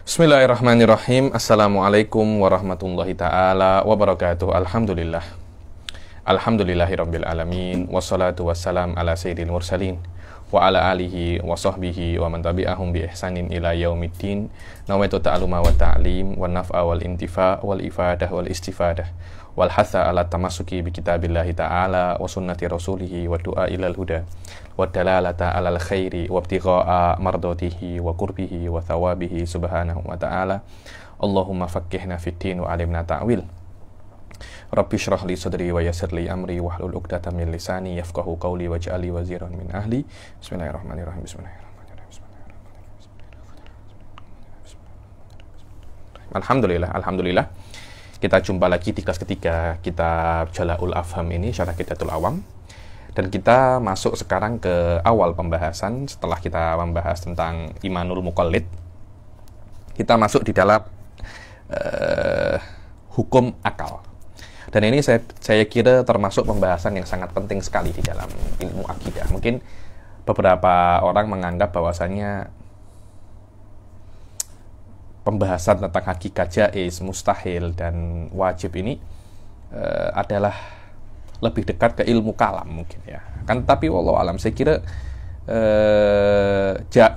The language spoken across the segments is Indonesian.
Bismillahirrahmanirrahim. Assalamualaikum warahmatullahi ta'ala wabarakatuh. Alhamdulillah. Alhamdulillahirabbil alamin. Wassalatu wassalam ala sayyidil mursalin wa ala alihi wa sahbihi wa man tabi'ahum bi ihsanin ila yaumiddin. Nawaitu ta'aluma wa ta'lim wa naf'a wal intifa' wal ifadah wal istifadah wal hatha ala tamassuki bi kitabillahi ta'ala wa sunnati rasulihi wa du'a ilal huda wa dalalata alal khairi wa ibtigha'a mardatihi wa qurbihi wa thawabihi subhanahu wa ta'ala. Allahumma faqqihna fid din wa alimna ta'wil. Rabbi shrah li sadri wa yassir li amri wahlul 'uqdatam min lisani yafqahu qawli waj'alni waziran min ahli. Bismillahirrahmanirrahim. Alhamdulillah. Kita jumpa lagi di kelas ketiga kitab Jala'ul Afham ini, Syarah Qidatul Awam. Dan kita masuk sekarang ke awal pembahasan. Setelah kita membahas tentang Imanul Muqallid, kita masuk di dalam hukum akal. Dan ini saya kira termasuk pembahasan yang sangat penting sekali di dalam ilmu akidah. Mungkin beberapa orang menganggap bahwasannya pembahasan tentang hakikat jaiz, mustahil, dan wajib ini adalah lebih dekat ke ilmu kalam mungkin ya. Kan tapi wallahu alam saya kira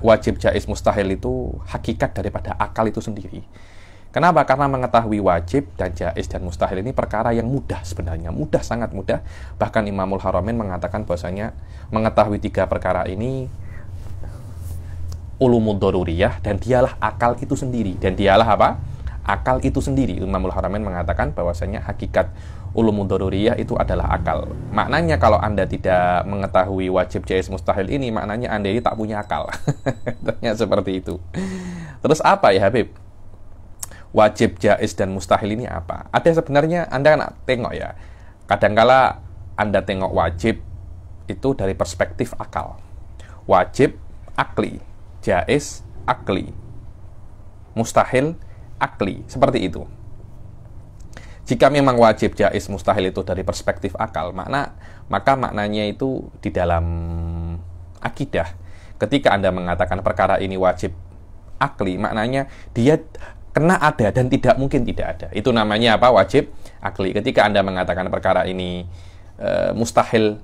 wajib, jaiz, mustahil itu hakikat daripada akal itu sendiri. Kenapa? Karena mengetahui wajib dan jaiz dan mustahil ini perkara yang mudah sebenarnya, mudah, sangat mudah. Bahkan Imamul Haramain mengatakan bahwasanya mengetahui tiga perkara ini ulumud daruriyah, dan dialah akal itu sendiri. Dan dialah apa? Akal itu sendiri. Imamul Haramain mengatakan bahwasanya hakikat ulumud daruriyah itu adalah akal. Maknanya kalau Anda tidak mengetahui wajib, jaiz, mustahil ini, maknanya Anda ini tak punya akal. Ternyata seperti itu. Terus apa ya Habib? Wajib, jaiz, dan mustahil ini apa? Ada sebenarnya, Anda kan tengok ya, kadangkala Anda tengok wajib itu dari perspektif akal. Wajib, akli. Jaiz, akli. Mustahil, akli. Seperti itu. Jika memang wajib, jaiz, mustahil itu dari perspektif akal, maka maknanya itu di dalam akidah. Ketika Anda mengatakan perkara ini wajib akli, maknanya dia kena ada dan tidak mungkin tidak ada. Itu namanya apa? Wajib akli. Ketika Anda mengatakan perkara ini mustahil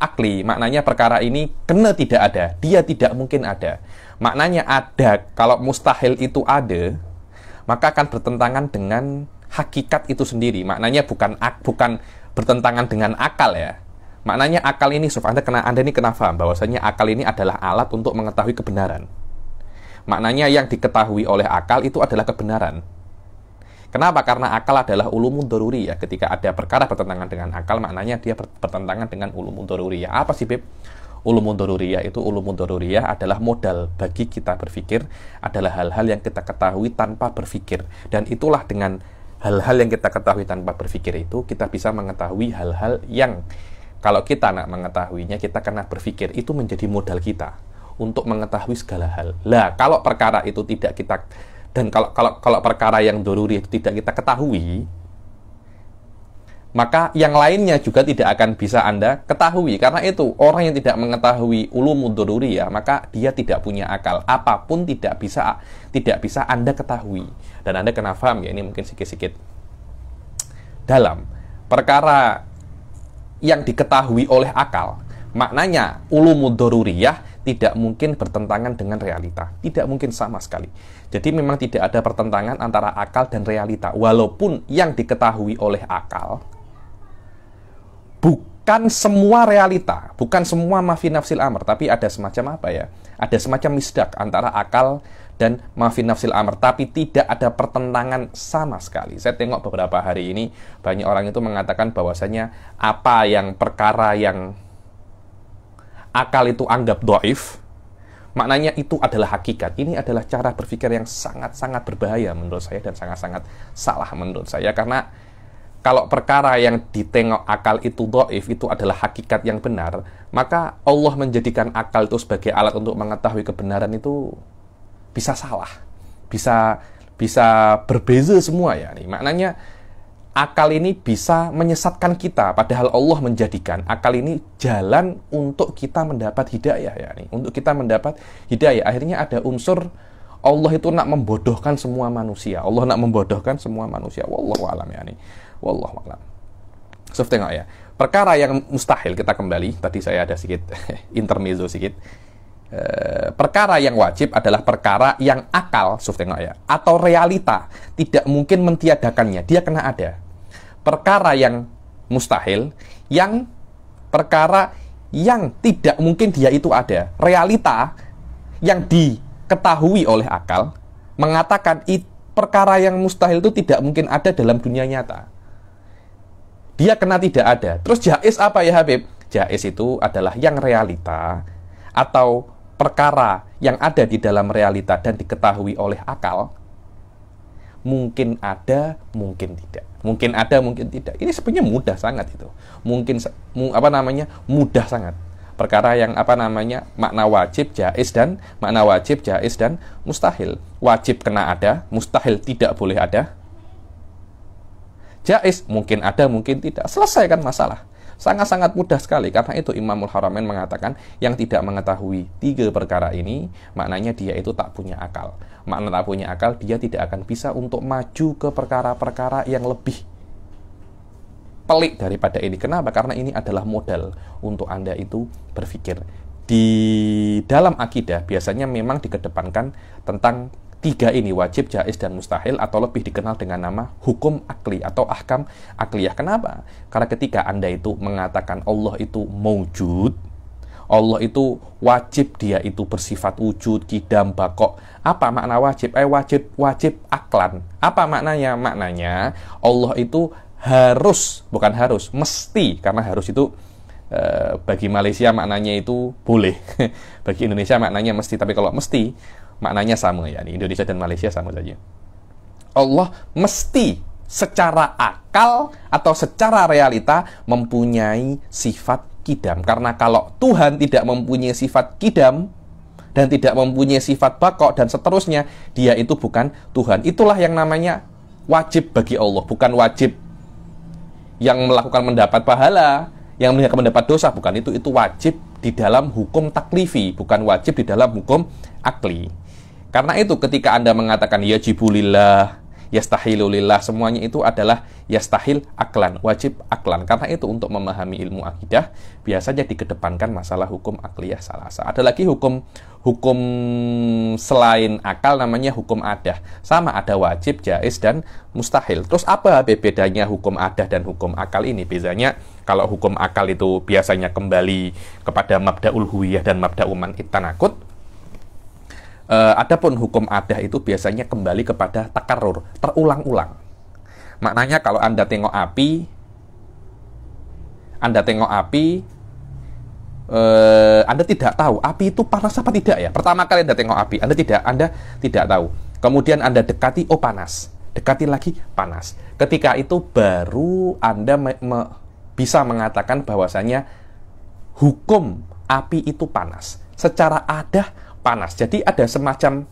akli, maknanya perkara ini kena tidak ada, dia tidak mungkin ada. Maknanya ada, kalau mustahil itu ada, maka akan bertentangan dengan hakikat itu sendiri. Maknanya bukan bertentangan dengan akal ya. Maknanya akal ini, Anda ini kena paham bahwasanya akal ini adalah alat untuk mengetahui kebenaran. Maknanya yang diketahui oleh akal itu adalah kebenaran. Kenapa? Karena akal adalah ulumud daruriyah. Ketika ada perkara bertentangan dengan akal, maknanya dia bertentangan dengan ulumud daruriyah. Apa sih, Beb? Ulumud daruriyah itu, ulumud daruriyah adalah modal bagi kita berpikir, adalah hal-hal yang kita ketahui tanpa berpikir. Dan itulah dengan hal-hal yang kita ketahui tanpa berpikir itu, kita bisa mengetahui hal-hal yang kalau kita nak mengetahuinya, kita kena berpikir. Itu menjadi modal kita untuk mengetahui segala hal. Lah, kalau perkara itu tidak kita, dan kalau perkara yang daruri itu tidak kita ketahui, maka yang lainnya juga tidak akan bisa Anda ketahui. Karena itu, orang yang tidak mengetahui ulumud daruriyah, maka dia tidak punya akal. Apapun tidak bisa Anda ketahui. Dan Anda kena paham ya, ini mungkin sedikit-sedikit dalam perkara yang diketahui oleh akal. Maknanya ulumud daruriyah tidak mungkin bertentangan dengan realita. Tidak mungkin sama sekali. Jadi memang tidak ada pertentangan antara akal dan realita. Walaupun yang diketahui oleh akal bukan semua realita, bukan semua mafi nafsil amr, tapi ada semacam apa ya? Ada semacam misdak antara akal dan mafi nafsil amr, tapi tidak ada pertentangan sama sekali. Saya tengok beberapa hari ini banyak orang itu mengatakan bahwasanya apa yang perkara yang akal itu anggap dhaif, maknanya itu adalah hakikat. Ini adalah cara berpikir yang sangat-sangat berbahaya menurut saya dan sangat-sangat salah menurut saya. Karena kalau perkara yang ditengok akal itu dhaif, itu adalah hakikat yang benar, maka Allah menjadikan akal itu sebagai alat untuk mengetahui kebenaran itu bisa salah. Bisa berbeza semua ya. Maknanya akal ini bisa menyesatkan kita, padahal Allah menjadikan akal ini jalan untuk kita mendapat hidayah, ya, untuk kita mendapat hidayah. Akhirnya ada unsur Allah itu nak membodohkan semua manusia. Allah nak membodohkan semua manusia. Wallahu a'lam ya nih. Wallahu a'lam. So, tengok ya. Perkara yang mustahil, kita kembali. Tadi saya ada sedikit intermezzo sedikit. Perkara yang wajib adalah perkara yang akal, tengok ya, atau realita tidak mungkin mentiadakannya. Dia kena ada. Perkara yang mustahil, yang perkara yang tidak mungkin dia itu ada. Realita yang diketahui oleh akal mengatakan perkara yang mustahil itu tidak mungkin ada dalam dunia nyata. Dia kena tidak ada. Terus jaiz apa ya Habib? Jaiz itu adalah yang realita atau perkara yang ada di dalam realita dan diketahui oleh akal. Mungkin ada, mungkin tidak. Mungkin ada, mungkin tidak. Ini sebenarnya mudah sangat itu. Mungkin mudah sangat. Perkara yang makna wajib, jaiz dan makna wajib, jaiz dan mustahil. Wajib kena ada, mustahil tidak boleh ada. Jaiz mungkin ada, mungkin tidak. Selesaikan masalah. Sangat-sangat mudah sekali. Karena itu Imamul Haramain mengatakan yang tidak mengetahui 3 perkara ini, maknanya dia itu tak punya akal. Makna tak punya akal, dia tidak akan bisa untuk maju ke perkara-perkara yang lebih pelik daripada ini. Kenapa? Karena ini adalah modal untuk Anda itu berpikir. Di dalam akidah biasanya memang dikedepankan tentang 3 ini, wajib, jaiz, dan mustahil, atau lebih dikenal dengan nama hukum akli atau ahkam akliyah. Kenapa? Karena ketika Anda itu mengatakan Allah itu maujud, Allah itu wajib, dia itu bersifat wujud, qidam, baqo. Apa makna wajib? Wajib aklan. Apa maknanya? Maknanya Allah itu harus, bukan harus, mesti. Karena harus itu bagi Malaysia maknanya itu boleh. Bagi Indonesia maknanya mesti. Tapi kalau mesti, maknanya sama ya. Indonesia dan Malaysia sama saja. Allah mesti secara akal atau secara realita mempunyai sifat qidam. Karena kalau Tuhan tidak mempunyai sifat qidam dan tidak mempunyai sifat baqo dan seterusnya, dia itu bukan Tuhan. Itulah yang namanya wajib bagi Allah, bukan wajib yang melakukan mendapat pahala, yang mendapat dosa, bukan itu wajib di dalam hukum taklifi, bukan wajib di dalam hukum akli. Karena itu ketika Anda mengatakan yajibulillah, yastahilulillah, semuanya itu adalah yastahil aklan, wajib aklan. Karena itu untuk memahami ilmu akidah biasanya dikedepankan masalah hukum akliyah salasa. Ada lagi hukum selain akal namanya hukum adah. Sama, ada wajib, jaiz, dan mustahil. Terus apa bedanya hukum adah dan hukum akal ini? Biasanya kalau hukum akal itu biasanya kembali kepada mabda'ul huwiyah dan mabda'u man ittanakut. Adapun hukum adah itu biasanya kembali kepada takarrur, terulang-ulang. Maknanya kalau Anda tengok api, Anda tidak tahu api itu panas apa tidak ya. Pertama kali Anda tengok api, Anda tidak tahu. Kemudian Anda dekati, oh panas. Dekati lagi, panas. Ketika itu baru Anda bisa mengatakan bahwasanya hukum api itu panas. Secara adah panas. Jadi ada semacam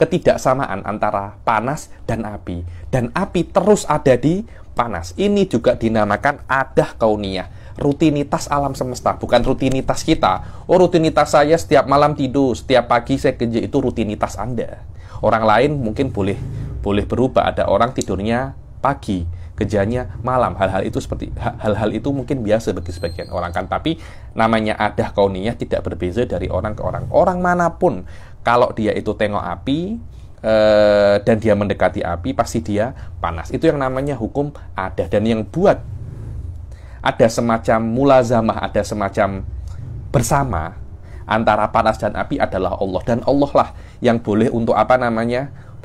ketidaksamaan antara panas dan api. Dan api terus ada di panas. Ini juga dinamakan adah kauniyah. Rutinitas alam semesta, bukan rutinitas kita. Oh, rutinitas saya setiap malam tidur, setiap pagi saya kerja, itu rutinitas Anda. Orang lain mungkin boleh berubah. Ada orang tidurnya pagi, kerjanya malam. Hal-hal itu mungkin biasa bagi sebagian orang kan, tapi namanya adah kauniyah tidak berbeza dari orang ke orang. Orang manapun kalau dia itu tengok api dan dia mendekati api, pasti dia panas. Itu yang namanya hukum adah. Dan yang buat ada semacam mulazamah, ada semacam bersama antara panas dan api adalah Allah. Dan Allah lah yang boleh untuk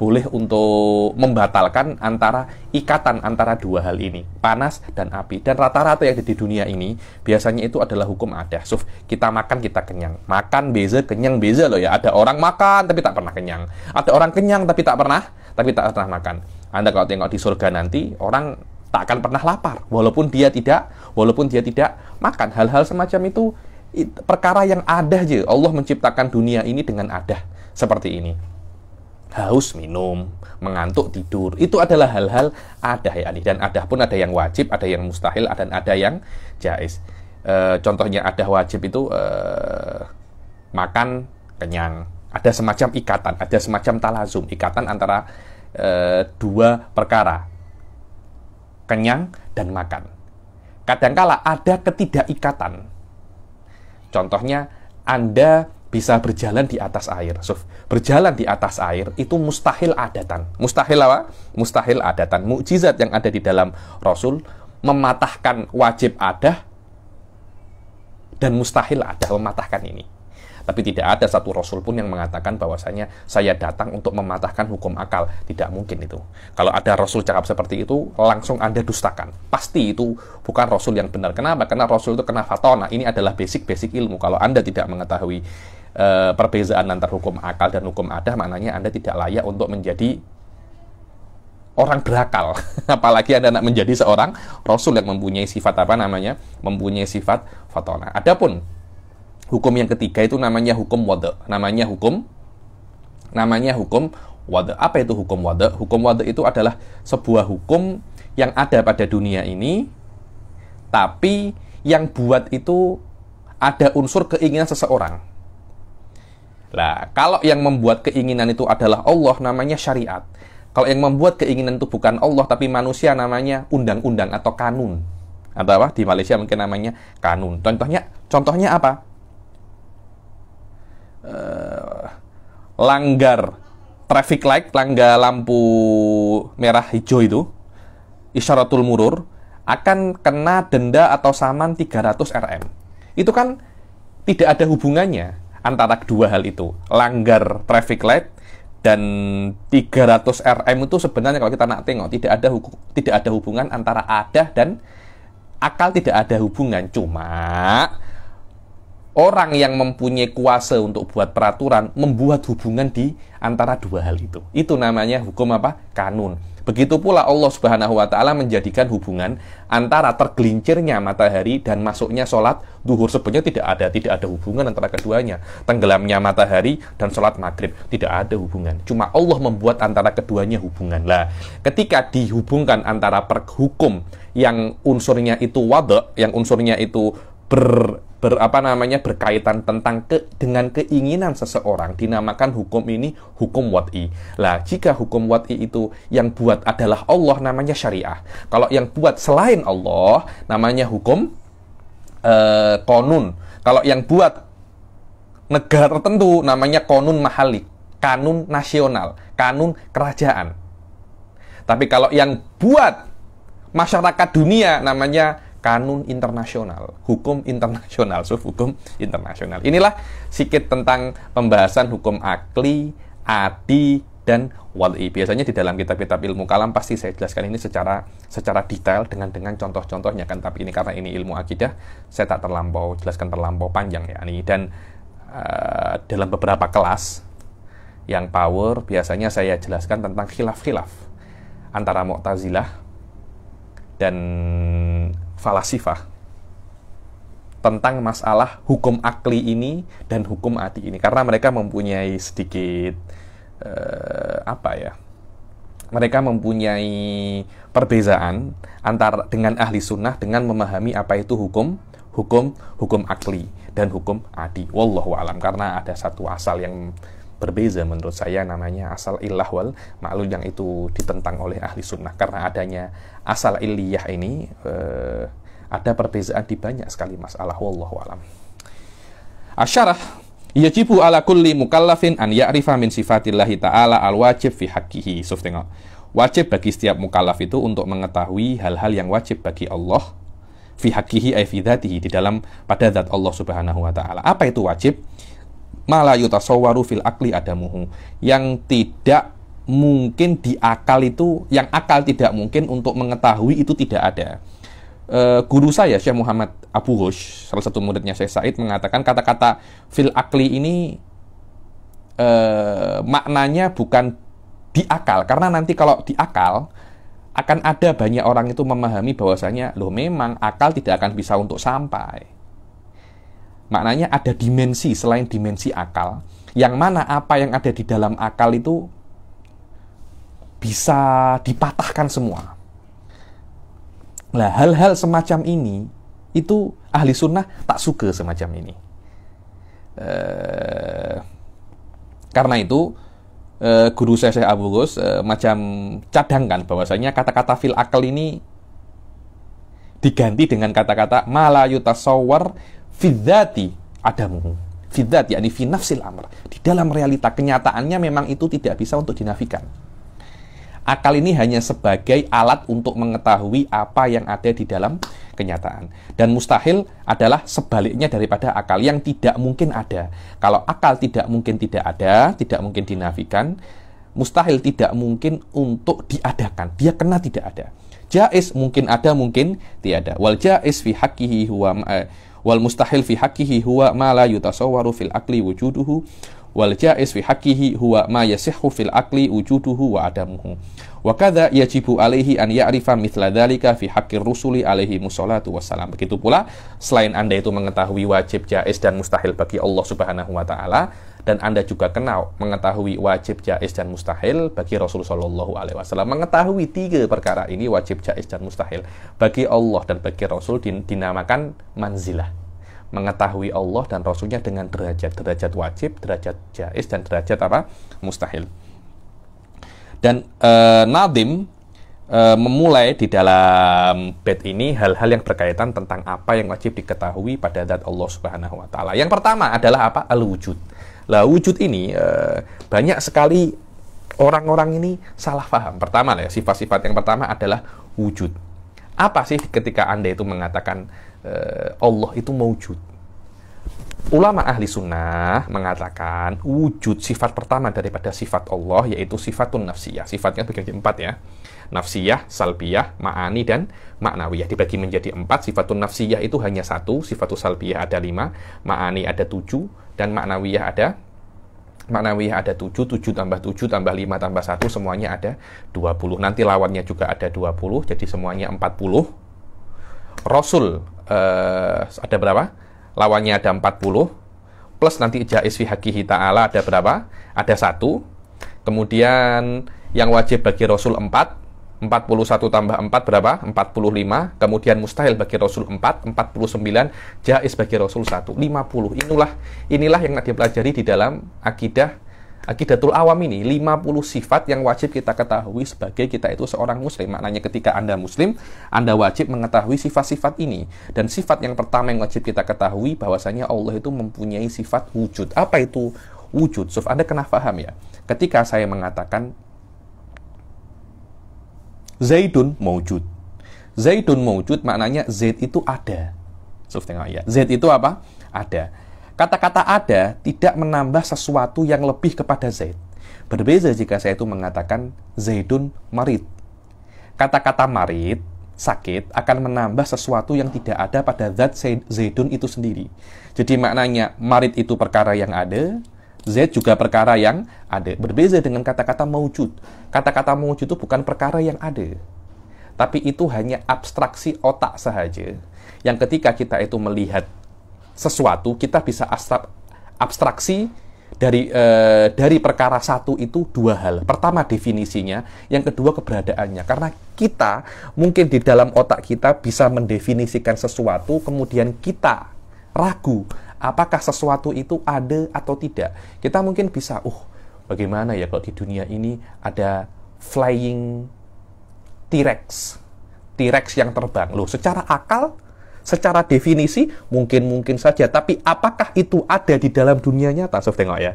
boleh untuk membatalkan antara ikatan antara dua hal ini, panas dan api. Dan rata-rata yang ada di dunia ini biasanya itu adalah hukum adah. So, kita makan, kita kenyang. Makan beza, kenyang beza loh ya. Ada orang makan tapi tak pernah kenyang. Ada orang kenyang tapi tak pernah makan. Anda kalau tengok di surga nanti, orang tak akan pernah lapar walaupun dia tidak makan. Hal-hal semacam itu perkara yang adah aja. Allah menciptakan dunia ini dengan adah seperti ini. Haus minum, mengantuk tidur, itu adalah hal-hal adah ya. Dan adah pun ada yang wajib, ada yang mustahil, dan ada yang jaiz. Contohnya adah wajib itu makan kenyang, Ada semacam ikatan, ada semacam talazum, ikatan antara dua perkara, kenyang dan makan. Kadangkala ada ketidakikatan. Contohnya, Anda bisa berjalan di atas air. Berjalan di atas air itu mustahil adatan. Mustahil apa? Mustahil adatan. Mukjizat yang ada di dalam Rasul mematahkan wajib adah dan mustahil adah, mematahkan ini. Tapi tidak ada satu Rasul pun yang mengatakan bahwasanya saya datang untuk mematahkan hukum akal. Tidak mungkin itu. Kalau ada Rasul cakap seperti itu, langsung Anda dustakan. Pasti itu bukan Rasul yang benar. Kenapa? Karena Rasul itu kena fatona. Ini adalah basic-basic ilmu. Kalau Anda tidak mengetahui perbedaan antara hukum akal dan hukum adah, maknanya Anda tidak layak untuk menjadi orang berakal. Apalagi Anda nak menjadi seorang Rasul yang mempunyai sifat apa namanya? Mempunyai sifat fatona. Adapun hukum yang ketiga itu namanya hukum wada. Namanya hukum wada. Apa itu hukum wada? Hukum wada itu adalah sebuah hukum yang ada pada dunia ini, tapi yang buat itu ada unsur keinginan seseorang. Lah, kalau yang membuat keinginan itu adalah Allah, namanya syariat. Kalau yang membuat keinginan itu bukan Allah, tapi manusia, namanya undang-undang atau kanun. Atau apa? Di Malaysia mungkin namanya kanun. Contohnya apa? Langgar traffic light, langgar lampu merah hijau itu, isyaratul murur, akan kena denda atau saman 300 Rm. Itu kan tidak ada hubungannya antara kedua hal itu. Langgar traffic light dan 300 Rm itu sebenarnya kalau kita nak tengok tidak ada hubungan antara adah dan akal, tidak ada hubungan. Cuma orang yang mempunyai kuasa untuk buat peraturan membuat hubungan di antara dua hal itu. Itu namanya hukum apa? Kanun. Begitu pula Allah Subhanahu wa Ta'ala menjadikan hubungan antara tergelincirnya matahari dan masuknya sholat duhur. Sebenarnya tidak ada hubungan antara keduanya. Tenggelamnya matahari dan sholat maghrib, tidak ada hubungan. Cuma Allah membuat antara keduanya hubungan. Lah, ketika dihubungkan antara hukum yang unsurnya itu wada, yang unsurnya itu berkaitan tentang dengan keinginan seseorang, dinamakan hukum ini hukum wad'i. Lah, jika hukum wad'i itu yang buat adalah Allah, namanya syariah. Kalau yang buat selain Allah, namanya hukum konun. Kalau yang buat negara tertentu, namanya konun mahali, kanun nasional, kanun kerajaan. Tapi kalau yang buat masyarakat dunia, namanya kanun internasional, hukum internasional, hukum internasional. Inilah sedikit tentang pembahasan hukum akli, adi, dan wad'i. Biasanya di dalam kitab-kitab ilmu kalam pasti saya jelaskan ini secara detail dengan contoh-contohnya kan. Tapi ini karena ini ilmu akidah, saya tak jelaskan terlampau panjang ya. Dan dalam beberapa kelas yang power biasanya saya jelaskan tentang khilaf-khilaf antara Mu'tazilah dan falasifah tentang masalah hukum akli ini dan hukum adi ini, karena mereka mempunyai sedikit mereka mempunyai perbezaan antara dengan ahli sunnah dengan memahami apa itu hukum akli dan hukum adi. Wallahu alam, karena ada satu asal yang berbeza menurut saya, namanya asal illah wal ma'lul, yang itu ditentang oleh ahli sunnah. Karena adanya asal illiyah ini ada perbezaan di banyak sekali masalah. Wallahu alam. Asyarah, yajibu ala kulli mukallafin an ya'rifa min sifatillahi ta'ala al-wajib fi haqqihi. Tengok. Wajib bagi setiap mukallaf itu untuk mengetahui hal-hal yang wajib bagi Allah fi haqqihi ay fi dzatihi, di dalam pada zat Allah Subhanahu wa ta'ala. Apa itu wajib? Mala yutasawwaru fil akli adamuhu, yang tidak mungkin di akal itu, yang akal tidak mungkin untuk mengetahui itu tidak ada. Guru saya Syekh Muhammad Abu Hush, salah satu muridnya Syekh Said, mengatakan kata-kata fil akli ini maknanya bukan di akal, karena nanti kalau di akal akan ada banyak orang itu memahami bahwasanya loh memang akal tidak akan bisa untuk sampai. Maknanya ada dimensi selain dimensi akal, yang mana apa yang ada di dalam akal itu bisa dipatahkan semua. Nah, hal-hal semacam ini, itu ahli sunnah tak suka semacam ini. Karena itu guru saya Syekh Abu Ghos macam cadangkan bahwasanya kata-kata fil akal ini diganti dengan kata-kata mala yutasawwar fidzati adamuhu. Fidzati yakni fi nafsil amr. Di dalam realita kenyataannya memang itu tidak bisa untuk dinafikan. Akal ini hanya sebagai alat untuk mengetahui apa yang ada di dalam kenyataan. Dan mustahil adalah sebaliknya daripada akal yang tidak mungkin ada. Kalau akal tidak mungkin tidak ada, tidak mungkin dinafikan, mustahil tidak mungkin untuk diadakan. Dia kena tidak ada. Jaiz mungkin ada, mungkin tidak ada. Wal jaiz fi haqqihi huwa wal mustahil fi haqqihi huwa ma la yutasawwaru fil aqli wujuduhu wal jaiz fi haqqihi huwa ma yasihhu fil aqli wujuduhu wa adamuhu. Wa kadza yajibu alaihi an ya'rifa mithla dzalika fi haqqir rusuli alaihi musallatu wassalam. Begitu pula selain Anda itu mengetahui wajib, jaiz dan mustahil bagi Allah Subhanahu wa taala, dan Anda juga kenal mengetahui wajib, jaiz dan mustahil bagi Rasul sallallahu alaihi wasallam. Mengetahui tiga perkara ini, wajib, jaiz dan mustahil, bagi Allah dan bagi Rasul dinamakan manzilah. Mengetahui Allah dan Rasulnya dengan derajat wajib, derajat jaiz, dan derajat apa? Mustahil. Dan Nadhim memulai di dalam bait ini hal-hal yang berkaitan tentang apa yang wajib diketahui pada zat Allah Subhanahu wa taala. Yang pertama adalah apa? Al-wujud. Lah wujud ini banyak sekali orang-orang ini salah paham. Pertama ya, sifat-sifat yang pertama adalah wujud. Apa sih ketika Anda itu mengatakan Allah itu maujud? Ulama ahli sunnah mengatakan wujud sifat pertama daripada sifat Allah yaitu sifatun nafsiyah. Sifatnya dibagi 4 ya. Nafsiyah, salbiyah, ma'ani, dan maknawiyah. Dibagi menjadi 4. Sifatun nafsiyah itu hanya 1, sifatul salbiyah ada 5, ma'ani ada 7, dan maknawiyah ada 7, 7 tambah 7 tambah 5 tambah 1 semuanya ada 20. Nanti lawannya juga ada 20, jadi semuanya 40. Rasul ada berapa? Lawannya ada 40, plus nanti jaiz fi haqqihi ta'ala ada berapa? Ada 1. Kemudian yang wajib bagi Rasul 4, 41 tambah 4 berapa? 45. Kemudian mustahil bagi Rasul 4, 49. Jaiz bagi Rasul 1, 50. Inilah yang dipelajari di dalam Aqidatul Awam ini. 50 sifat yang wajib kita ketahui sebagai kita itu seorang muslim. Maknanya ketika Anda muslim, Anda wajib mengetahui sifat-sifat ini. Dan sifat yang pertama yang wajib kita ketahui bahwasanya Allah itu mempunyai sifat wujud. Apa itu wujud? So, Anda kena paham ya. Ketika saya mengatakan Zaidun maujud. Zaidun maujud maknanya Zaid itu ada. So, tengok ya. Zaid itu apa? Ada. Kata-kata ada tidak menambah sesuatu yang lebih kepada Zaid. Berbeda jika saya itu mengatakan Zaidun marid. Kata-kata marid, sakit, akan menambah sesuatu yang tidak ada pada zat Zaidun itu sendiri. Jadi maknanya marid itu perkara yang ada, Zaid juga perkara yang ada. Berbeda dengan kata-kata maujud. Kata-kata maujud itu bukan perkara yang ada, tapi itu hanya abstraksi otak sahaja. Yang ketika kita itu melihat sesuatu, kita bisa abstraksi dari perkara satu itu 2 hal. Pertama definisinya, yang kedua keberadaannya. Karena kita mungkin di dalam otak kita bisa mendefinisikan sesuatu, kemudian kita ragu apakah sesuatu itu ada atau tidak. Kita mungkin bisa, bagaimana ya kalau di dunia ini ada flying T-Rex yang terbang. Loh, secara akal, secara definisi mungkin saja, tapi apakah itu ada di dalam dunia nyata? So, tengok ya.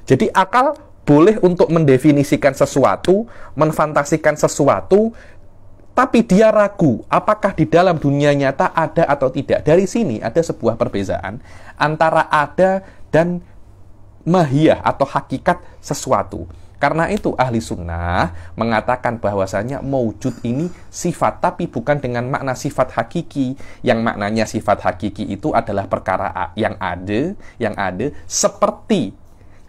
Jadi akal boleh untuk mendefinisikan sesuatu, menfantasikan sesuatu, tapi dia ragu apakah di dalam dunia nyata ada atau tidak. Dari sini ada sebuah perbedaan antara ada dan mahiyah atau hakikat sesuatu. Karena itu ahli sunnah mengatakan bahwasanya maujud ini sifat, tapi bukan dengan makna sifat hakiki. Yang maknanya sifat hakiki itu adalah perkara yang ada seperti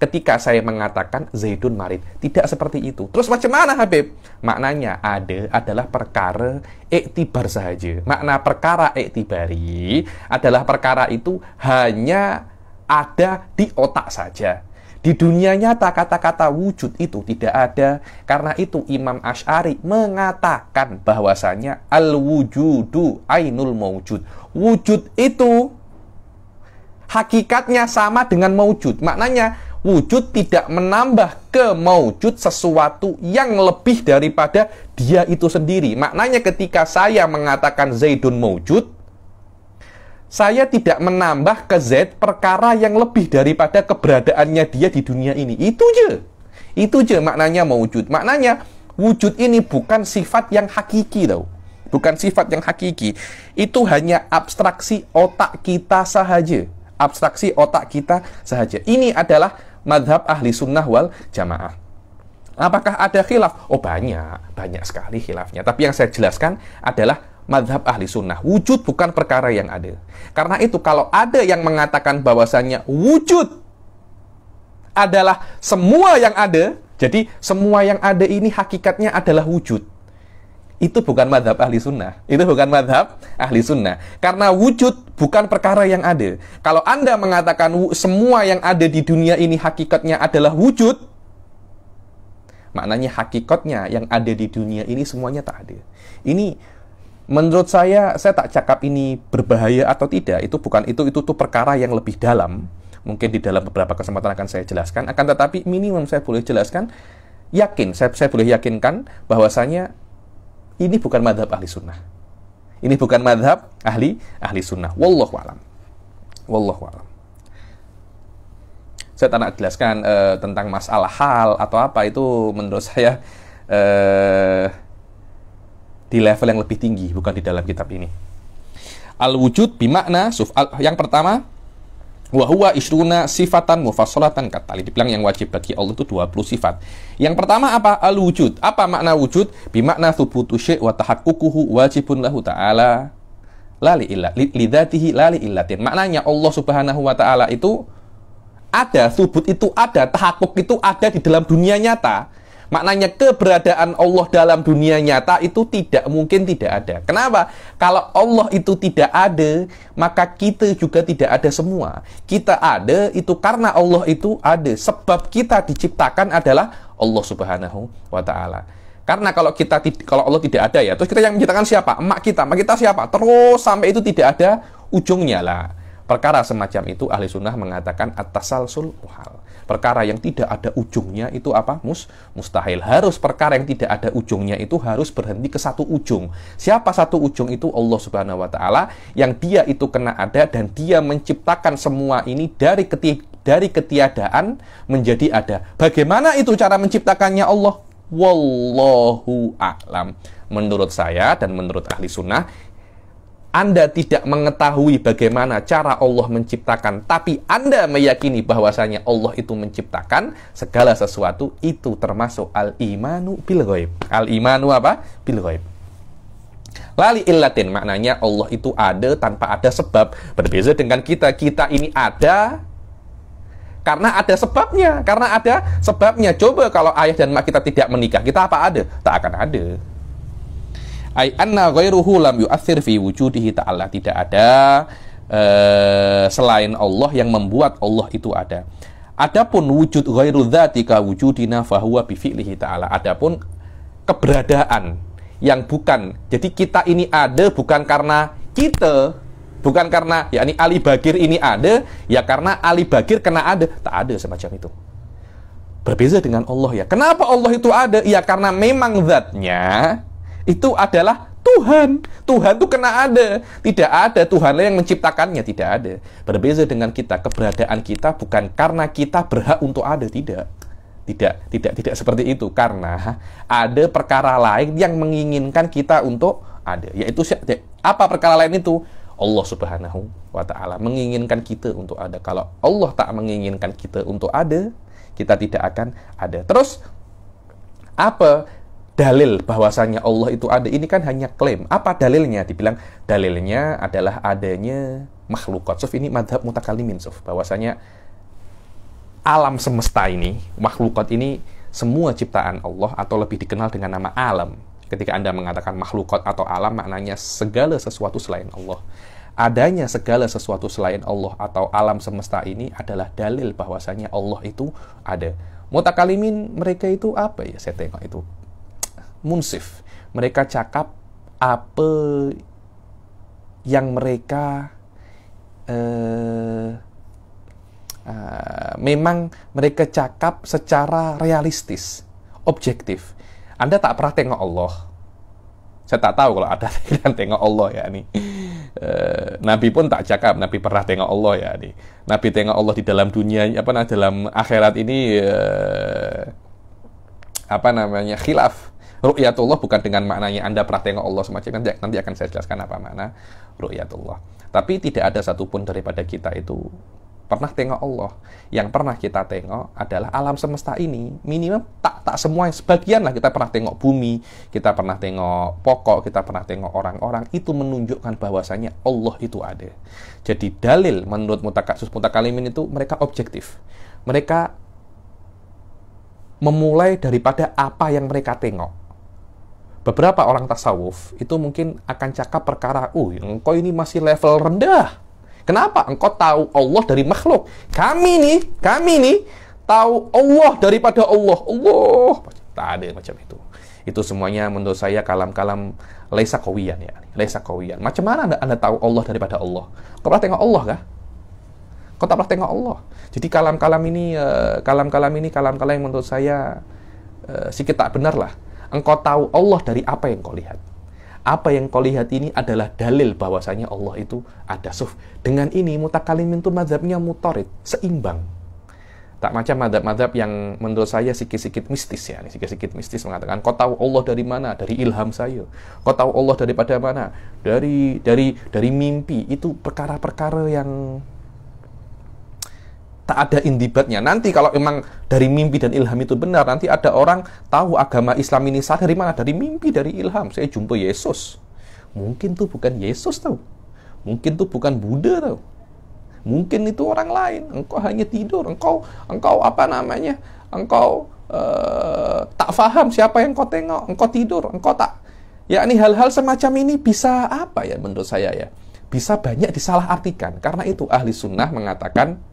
ketika saya mengatakan Zaidun marid. Tidak seperti itu. Terus macam mana Habib? Maknanya ada adalah perkara iktibar saja. Makna perkara iktibari adalah perkara itu hanya ada di otak saja. Di dunia nyata kata-kata wujud itu tidak ada. Karena itu Imam Asy'ari mengatakan bahwasanya al-wujudu ainul mawjud. Wujud itu hakikatnya sama dengan maujud. Maknanya wujud tidak menambah ke maujud sesuatu yang lebih daripada dia itu sendiri. Maknanya ketika saya mengatakan Zaidun maujud, saya tidak menambah ke Zaid perkara yang lebih daripada keberadaannya dia di dunia ini. Itu je maknanya maujud. Maknanya wujud ini bukan sifat yang hakiki tau. Bukan sifat yang hakiki. Itu hanya abstraksi otak kita sahaja. Abstraksi otak kita sahaja. Ini adalah madhab ahli sunnah wal jamaah. Apakah ada khilaf? Oh banyak sekali khilafnya. Tapi yang saya jelaskan adalah madhab ahli sunnah. Wujud bukan perkara yang ada. Karena itu kalau ada yang mengatakan bahwasannya wujud adalah semua yang ada, jadi semua yang ada ini hakikatnya adalah wujud. Itu bukan madhab ahli sunnah. Itu bukan madhab ahli sunnah. Karena wujud bukan perkara yang ada. Kalau Anda mengatakan semua yang ada di dunia ini hakikatnya adalah wujud, maknanya hakikatnya yang ada di dunia ini semuanya tak ada. Ini menurut saya tak cakap ini berbahaya atau tidak. Itu bukan itu perkara yang lebih dalam. Mungkin di dalam beberapa kesempatan akan saya jelaskan. Akan tetapi minimum saya boleh jelaskan, saya boleh yakinkan bahwasanya ini bukan madhab ahli sunnah. Ini bukan madhab ahli sunnah. Wallahu a'lam. Wallahu a'lam. Saya tak nak jelaskan tentang masalah hal atau apa, itu menurut saya di level yang lebih tinggi, bukan di dalam kitab ini. Al-wujud bimakna yang pertama, wa huwa isruna sifatan mufassalatan katali. Dibilang yang wajib bagi Allah itu 20 sifat. Yang pertama apa? Al-wujud. Apa makna wujud? Bimakna thubutu syai' wa tahaqququhu wajibun lahu ta'ala la li illa li dzatihi la li illatin. Maknanya Allah Subhanahu wa taala itu ada, thubut itu ada, tahakkuk itu ada di dalam dunia nyata. Maknanya keberadaan Allah dalam dunia nyata itu tidak mungkin tidak ada. Kenapa? Kalau Allah itu tidak ada, maka kita juga tidak ada semua. Kita ada itu karena Allah itu ada. Sebab kita diciptakan adalah Allah Subhanahu wa taala. Karena kalau Allah tidak ada ya, terus kita yang menciptakan siapa? Emak kita siapa? Terus sampai itu tidak ada ujungnya lah. Perkara semacam itu ahli sunnah mengatakan at-tasalsul muhal. Perkara yang tidak ada ujungnya itu apa? Mustahil. Harus perkara yang tidak ada ujungnya itu harus berhenti ke satu ujung. Siapa satu ujung itu? Allah Subhanahu wa taala, yang dia itu kena ada dan dia menciptakan semua ini dari ketiadaan menjadi ada. Bagaimana itu cara menciptakannya Allah? Wallahu a'lam. Menurut saya dan menurut ahli sunnah, Anda tidak mengetahui bagaimana cara Allah menciptakan, tapi Anda meyakini bahwasanya Allah itu menciptakan segala sesuatu, itu termasuk al-imanu bil ghaib. Al-imanu apa? Bil ghaib. Lali illatin, maknanya Allah itu ada tanpa ada sebab. Berbeda dengan kita ini ada karena ada sebabnya. Karena ada sebabnya. Coba kalau ayah dan mak kita tidak menikah, kita apa ada? Tak akan ada. Ai anna ghairuhu lam yu'athir fi wujudihi ta'ala. Tidak ada selain Allah yang membuat Allah itu ada. Adapun wujud ghairu dzati ka wujudina fa huwa bi fi'lihi ta'ala. Adapun keberadaan yang bukan, jadi kita ini ada bukan karena kita, bukan karena yakni Ali Bagir ini ada ya karena Ali Bagir kena ada, tak ada semacam itu. Berbeda dengan Allah ya. Kenapa Allah itu ada? Ya karena memang zatnya itu adalah Tuhan. Tuhan itu kena ada. Tidak ada Tuhan yang menciptakannya, tidak ada. Berbeda dengan kita, keberadaan kita bukan karena kita berhak untuk ada, tidak seperti itu. Karena ada perkara lain yang menginginkan kita untuk ada. Yaitu apa perkara lain itu? Allah Subhanahu wa taala menginginkan kita untuk ada. Kalau Allah tak menginginkan kita untuk ada, kita tidak akan ada. Terus apa dalil bahwasanya Allah itu ada? Ini kan hanya klaim. Apa dalilnya? Dibilang dalilnya adalah adanya makhlukat. Ini madhab mutakalimin, bahwasanya alam semesta ini, makhlukat ini semua ciptaan Allah atau lebih dikenal dengan nama alam. Ketika Anda mengatakan makhlukat atau alam, maknanya segala sesuatu selain Allah. Adanya segala sesuatu selain Allah atau alam semesta ini adalah dalil bahwasanya Allah itu ada. Mutakalimin mereka itu apa ya? Saya tengok itu munsif. Mereka cakap apa yang mereka memang mereka cakap secara realistis, objektif. Anda tak pernah tengok Allah. Saya tak tahu kalau ada yang tengok Allah ya nih. Nabi pun tak cakap Nabi pernah tengok Allah ya nih. Nabi tengok Allah di dalam dunia dalam akhirat ini khilaf. Ru'yatullah bukan dengan maknanya Anda pernah tengok Allah semacam nanti akan saya jelaskan apa makna ru'yatullah. Tapi tidak ada satupun daripada kita itu pernah tengok Allah. Yang pernah kita tengok adalah alam semesta ini. Minimal tak semua, sebagian lah kita pernah tengok bumi, kita pernah tengok pokok, kita pernah tengok orang-orang. Itu menunjukkan bahwasanya Allah itu ada. Jadi dalil menurut mutakalimin itu mereka objektif. Mereka memulai daripada apa yang mereka tengok. Beberapa orang tasawuf itu mungkin akan cakap perkara, engkau ini masih level rendah. Kenapa? Engkau tahu Allah dari makhluk. Kami nih tahu Allah daripada Allah. Allah. Tak ada macam itu. Itu semuanya menurut saya kalam-kalam laisa qawiyan ya. Laisa qawiyan. Macam mana Anda tahu Allah daripada Allah? Kau pernah tengok Allah kah? Kau tak pernah tengok Allah. Jadi kalam-kalam yang menurut saya sedikit tak benar lah. Engkau tahu Allah dari apa yang kau lihat. Apa yang kau lihat ini adalah dalil bahwasanya Allah itu ada. Dengan ini mutakalimin itu mazhabnya mutarid, seimbang. Tak macam mazhab-mazhab yang menurut saya sikit-sikit mistis ya. Sikit-sikit mistis mengatakan kau tahu Allah dari mana? Dari ilham saya. Kau tahu Allah daripada mana? Dari mimpi. Itu perkara-perkara yang tak ada indibatnya. Nanti kalau memang dari mimpi dan ilham itu benar, nanti ada orang tahu agama Islam ini sah dari mana? Dari mimpi, dari ilham. Saya jumpa Yesus. Mungkin tuh bukan Yesus tahu. Mungkin tuh bukan Buddha tahu. Mungkin itu orang lain. Engkau hanya tidur. Engkau tak faham siapa yang kau tengok. Engkau tidur. Engkau tak. Ya, ini hal-hal semacam ini bisa apa ya menurut saya ya? Bisa banyak disalahartikan. Karena itu ahli sunnah mengatakan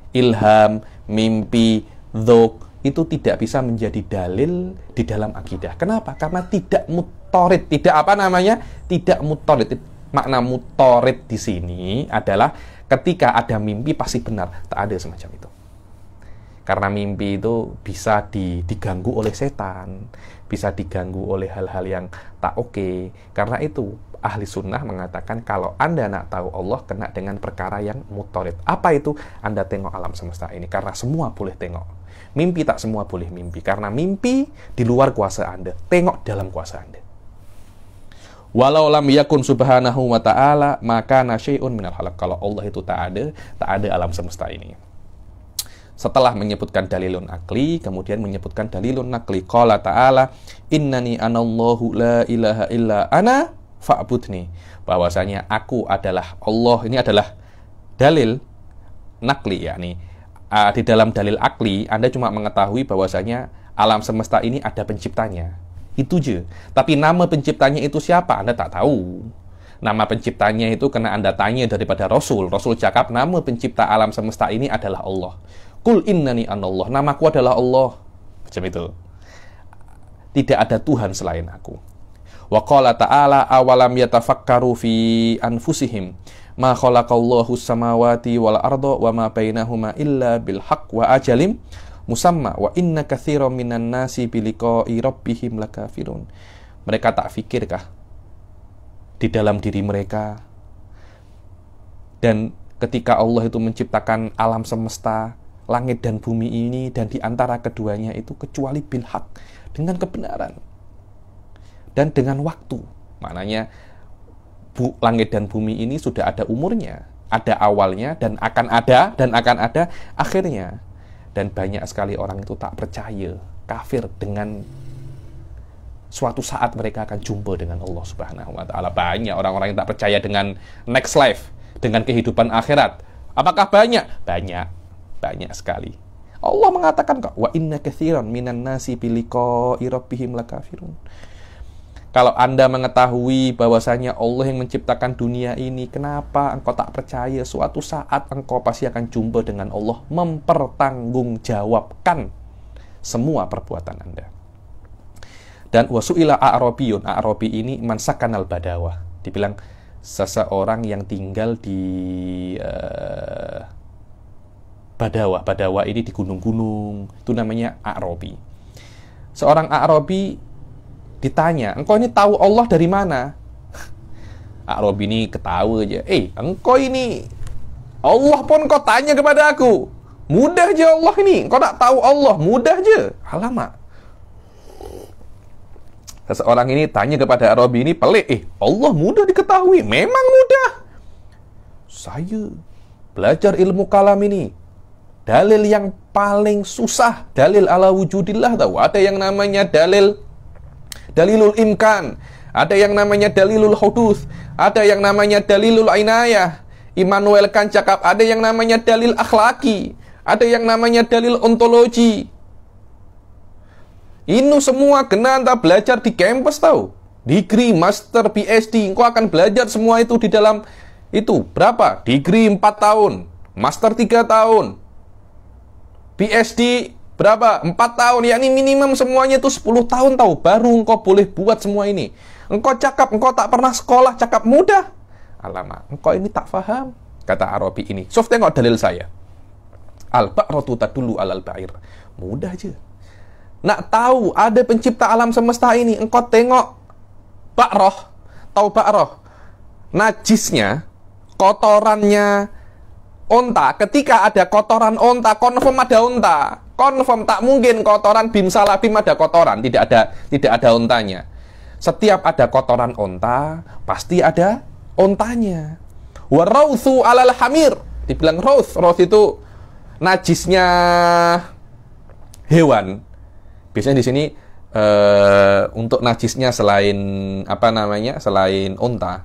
ilham, mimpi, dzuk itu tidak bisa menjadi dalil di dalam akidah. Kenapa? Karena tidak mutarid, tidak mutarid. Makna mutarid di sini adalah ketika ada mimpi pasti benar, tak ada semacam itu. Karena mimpi itu bisa diganggu oleh setan, bisa diganggu oleh hal-hal yang tak oke. Karena itu ahli sunnah mengatakan kalau Anda nak tahu Allah, kena dengan perkara yang mutarid. Apa itu? Anda tengok alam semesta ini. Karena semua boleh tengok. Mimpi tak semua boleh mimpi. Karena mimpi di luar kuasa Anda. Tengok dalam kuasa Anda. Walau lam yakun subhanahu wa ta'ala maka nasyai'un minal halaq. Kalau Allah itu tak ada alam semesta ini. Setelah menyebutkan dalilun akli, kemudian menyebutkan dalilun nakli. Qala ta'ala, innani anallahu la ilaha illa ana fa'budni, bahwasanya aku adalah Allah. Ini adalah dalil nakli, yakni di dalam dalil akli Anda cuma mengetahui bahwasanya alam semesta ini ada penciptanya, itu je. Tapi nama penciptanya itu siapa Anda tak tahu. Nama penciptanya itu kena Anda tanya daripada Rasul. Rasul cakap nama pencipta alam semesta ini adalah Allah. Qul innani anallah, namaku adalah Allah. Macam itu. Tidak ada Tuhan selain aku. Wa qala ta'ala awalam yatafakkaru fi anfusihim ma khalaqallahu samawati wal arda wa ma bainahuma illa bil haqq wa ajalim musamma wa inna katsiran minan nasi bi liqa'i rabbihim lakafirun. Mereka tak fikirkah di dalam diri mereka, dan ketika Allah itu menciptakan alam semesta, langit dan bumi ini, dan di antara keduanya itu kecuali bil haqq, dengan kebenaran dan dengan waktu. Maknanya langit dan bumi ini sudah ada umurnya, ada awalnya dan akan ada akhirnya. Dan banyak sekali orang itu tak percaya, kafir dengan suatu saat mereka akan jumpa dengan Allah Subhanahu wa ta'ala. Banyak orang-orang yang tak percaya dengan next life, dengan kehidupan akhirat. Apakah banyak? Banyak sekali. Allah mengatakan kok, wa inna katsiran minan nasi bi liqa'i rabbihim lakafirun. Kalau Anda mengetahui bahwasanya Allah yang menciptakan dunia ini, kenapa engkau tak percaya suatu saat engkau pasti akan jumpa dengan Allah, mempertanggungjawabkan semua perbuatan Anda. Dan wasu'ila a'rabiyun, a'rabi ini man sakanal badawah, dibilang seseorang yang tinggal di Badawa ini di gunung-gunung, itu namanya A'rabi. Seorang A'rabi ditanya, engkau ini tahu Allah dari mana? A'rabi ini ketawa aja, engkau ini Allah pun kau tanya kepada aku, mudah aja Allah ini, engkau tak tahu Allah, mudah aja. Alamak. Seseorang ini tanya kepada A'rabi ini, pelik, Allah mudah diketahui, memang mudah. Saya belajar ilmu kalam ini, dalil yang paling susah, dalil ala wujudillah, tahu? Ada yang namanya dalilul imkan, ada yang namanya dalilul hudus, ada yang namanya dalilul inayah. Immanuel Kant cakap, ada yang namanya dalil akhlaki, ada yang namanya dalil ontologi. Ini semua kena anda belajar di kampus, tahu? Degree, master, PhD, engkau akan belajar semua itu di dalam itu. Berapa? Degree 4 tahun, master 3 tahun, PhD berapa? 4 tahun, yakni minimum semuanya itu 10 tahun, tahu? Baru engkau boleh buat semua ini. Engkau cakap, engkau tak pernah sekolah, cakap mudah. Alamak, engkau ini tak faham, kata A'rabi ini. Sof, tengok dalil saya. Al-ba'ratu tadullu alal ba'ir. Mudah aja. Nak tahu ada pencipta alam semesta ini, engkau tengok ba'roh, tahu ba'roh? Najisnya, kotorannya onta. Ketika ada kotoran onta, confirm ada onta. Confirm, tak mungkin kotoran bim salabim ada kotoran, tidak ada ontanya. Setiap ada kotoran onta, pasti ada ontanya. Wa rauthu alal hamir. Dibilang rauth itu najisnya hewan. Biasanya di sini untuk najisnya selain selain onta.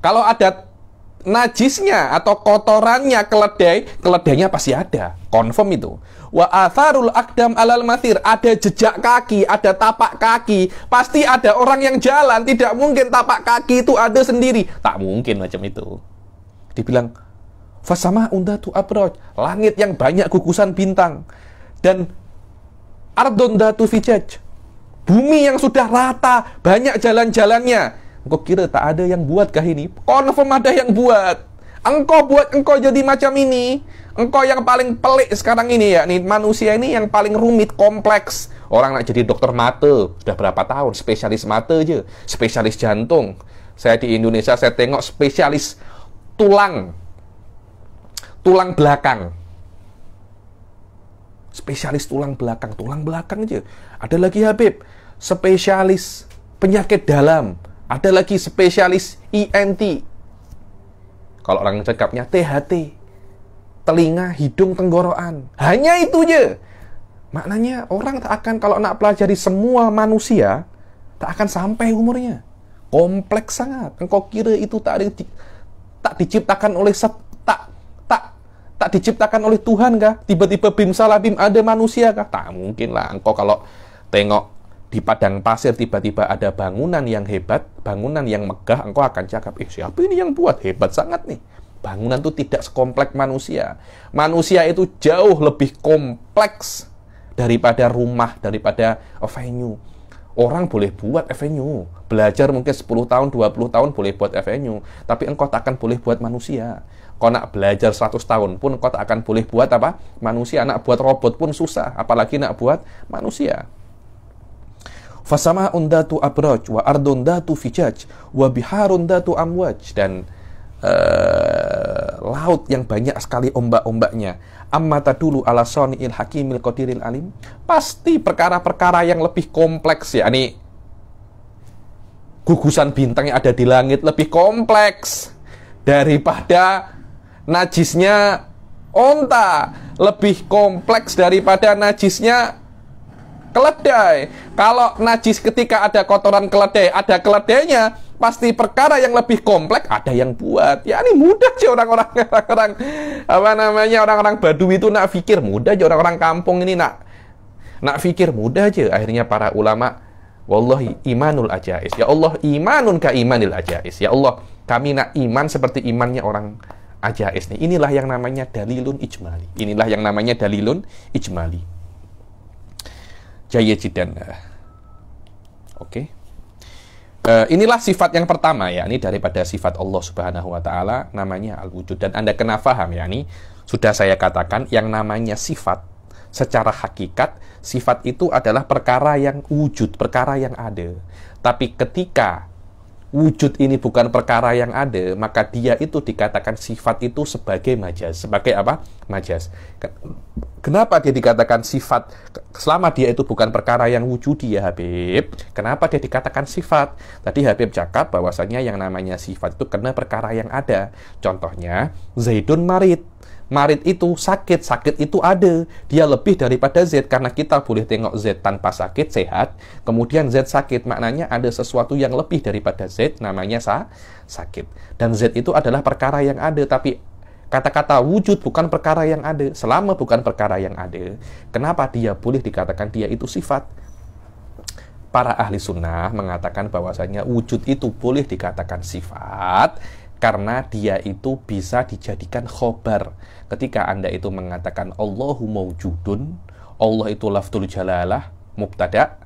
Kalau ada najisnya atau kotorannya keledainya pasti ada. Confirm itu. Wa atharul aqdam alal mathir. Ada jejak kaki, ada tapak kaki. Pasti ada orang yang jalan. Tidak mungkin tapak kaki itu ada sendiri. Tak mungkin macam itu. Dibilang, fasama undatu abroj. Langit yang banyak gugusan bintang. Dan ardon datu fijaj. Bumi yang sudah rata, banyak jalan-jalannya. Engkau kira tak ada yang buat kah ini? Confirm ada yang buat. Engkau buat engkau jadi macam ini. Engkau yang paling pelik sekarang ini, ya. Nih, manusia ini yang paling rumit, kompleks. Orang nak jadi dokter mata, sudah berapa tahun? Spesialis mata aja. Spesialis jantung. Saya di Indonesia, saya tengok spesialis tulang belakang. Spesialis tulang belakang aja. Ada lagi Habib, spesialis penyakit dalam. Ada lagi spesialis ENT. Kalau orang cakapnya THT. Telinga, hidung, tenggorokan. Hanya itu aja. Maknanya orang tak akan, kalau nak pelajari semua manusia, tak akan sampai umurnya. Kompleks sangat. Engkau kira itu tak diciptakan oleh tak diciptakan oleh Tuhan kah? Tiba-tiba bim salabim ada manusia kah? Tak mungkin lah. Engkau kalau tengok di padang pasir tiba-tiba ada bangunan yang hebat, bangunan yang megah, engkau akan cakap, siapa ini yang buat? Hebat sangat nih. Bangunan itu tidak sekompleks manusia. Manusia itu jauh lebih kompleks daripada rumah, daripada venue. Orang boleh buat venue. Belajar mungkin 10 tahun, 20 tahun boleh buat venue. Tapi engkau tak akan boleh buat manusia. Kau nak belajar 100 tahun pun engkau tak akan boleh buat apa? Manusia. Nak buat robot pun susah. Apalagi nak buat manusia. Fasama undatu abraj wa ardun datu fijaj wa biharun datu amwaj. Dan laut yang banyak sekali ombak-ombaknya. Amma tadulu ala soni'il hakimil qadiril alim. Pasti perkara-perkara yang lebih kompleks, ya. Ini gugusan bintang yang ada di langit lebih kompleks daripada najisnya onta, lebih kompleks daripada najisnya keledai. Kalau najis ketika ada kotoran keledai, ada keledainya, pasti perkara yang lebih kompleks ada yang buat. Ya ini mudah aja orang-orang orang-orang Badui itu nak fikir mudah aja, orang-orang kampung ini nak fikir mudah aja. Akhirnya para ulama, wallahi imanul ajais. Ya Allah, imanun ka imanil ajais. Ya Allah, kami nak iman seperti imannya orang ajais nih. Inilah yang namanya dalilun ijmali. Inilah yang namanya dalilun ijmali. Jaya jidan. Oke. Inilah sifat yang pertama, ya, ini daripada sifat Allah Subhanahu wa Ta'ala, namanya al-wujud. Dan Anda kena paham, ya, ini sudah saya katakan, yang namanya sifat secara hakikat, sifat itu adalah perkara yang wujud, perkara yang ada. Tapi ketika wujud ini bukan perkara yang ada, maka dia itu dikatakan sifat itu sebagai majaz. Sebagai apa? Majaz. Kenapa dia dikatakan sifat? Selama dia itu bukan perkara yang wujudi, ya Habib. Kenapa dia dikatakan sifat? Tadi Habib cakap bahwasanya yang namanya sifat itu karena perkara yang ada. Contohnya, Zaidun marid. Marid itu sakit, sakit itu ada. Dia lebih daripada Z, karena kita boleh tengok Z tanpa sakit, sehat. Kemudian Z sakit, maknanya ada sesuatu yang lebih daripada Z, namanya sakit. Dan Z itu adalah perkara yang ada, tapi kata-kata wujud bukan perkara yang ada. Selama bukan perkara yang ada, kenapa dia boleh dikatakan dia itu sifat? Para ahli sunnah mengatakan bahwasanya wujud itu boleh dikatakan sifat karena dia itu bisa dijadikan khobar. Ketika Anda itu mengatakan Allahu mawjudun, Allah itu lafzul jalalah, mubtada.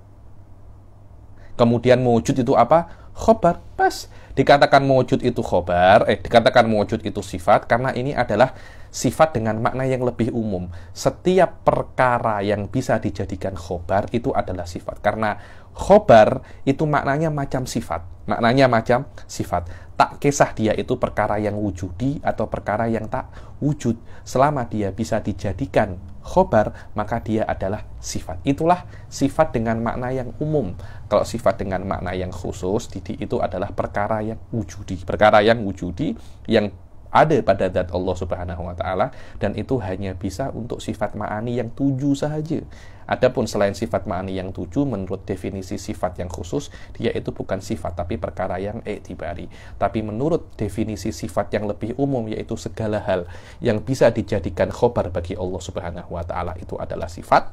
Kemudian mawjud itu apa? Khobar. Pas dikatakan mawjud itu khobar, dikatakan mawjud itu sifat, karena ini adalah sifat dengan makna yang lebih umum. Setiap perkara yang bisa dijadikan khobar itu adalah sifat. Karena khobar itu maknanya macam sifat. Maknanya macam sifat. Tak kisah dia itu perkara yang wujudi atau perkara yang tak wujud. Selama dia bisa dijadikan khobar, maka dia adalah sifat. Itulah sifat dengan makna yang umum. Kalau sifat dengan makna yang khusus, itu adalah perkara yang wujudi. Perkara yang wujudi yang ada pada zat Allah Subhanahu wa Ta'ala, dan itu hanya bisa untuk sifat ma'ani yang 7 sahaja. Adapun selain sifat ma'ani yang 7, menurut definisi sifat yang khusus, dia itu bukan sifat tapi perkara yang i'tibari. Tapi menurut definisi sifat yang lebih umum, yaitu segala hal yang bisa dijadikan khobar bagi Allah Subhanahu wa Ta'ala itu adalah sifat,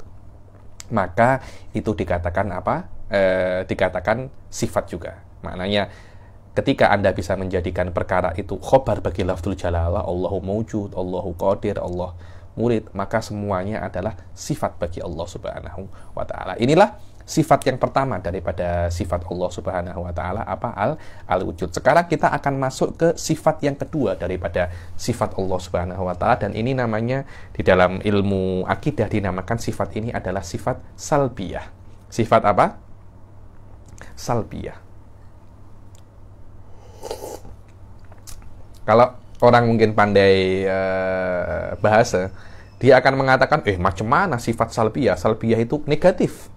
maka itu dikatakan apa? Dikatakan sifat juga. Maknanya ketika Anda bisa menjadikan perkara itu khobar bagi lafzul jalalah, Allahu mawjud, Allahu qadir, Allah murid, maka semuanya adalah sifat bagi Allah Subhanahu wa Ta'ala. Inilah sifat yang pertama daripada sifat Allah Subhanahu wa Ta'ala, apa? Al-wujud. Sekarang kita akan masuk ke sifat yang kedua daripada sifat Allah Subhanahu wa Ta'ala, dan ini namanya di dalam ilmu akidah dinamakan sifat ini adalah sifat salbiyah. Sifat apa? Salbiyah. Kalau orang mungkin pandai bahasa, dia akan mengatakan, macam mana sifat salbiyah? Salbiyah itu negatif.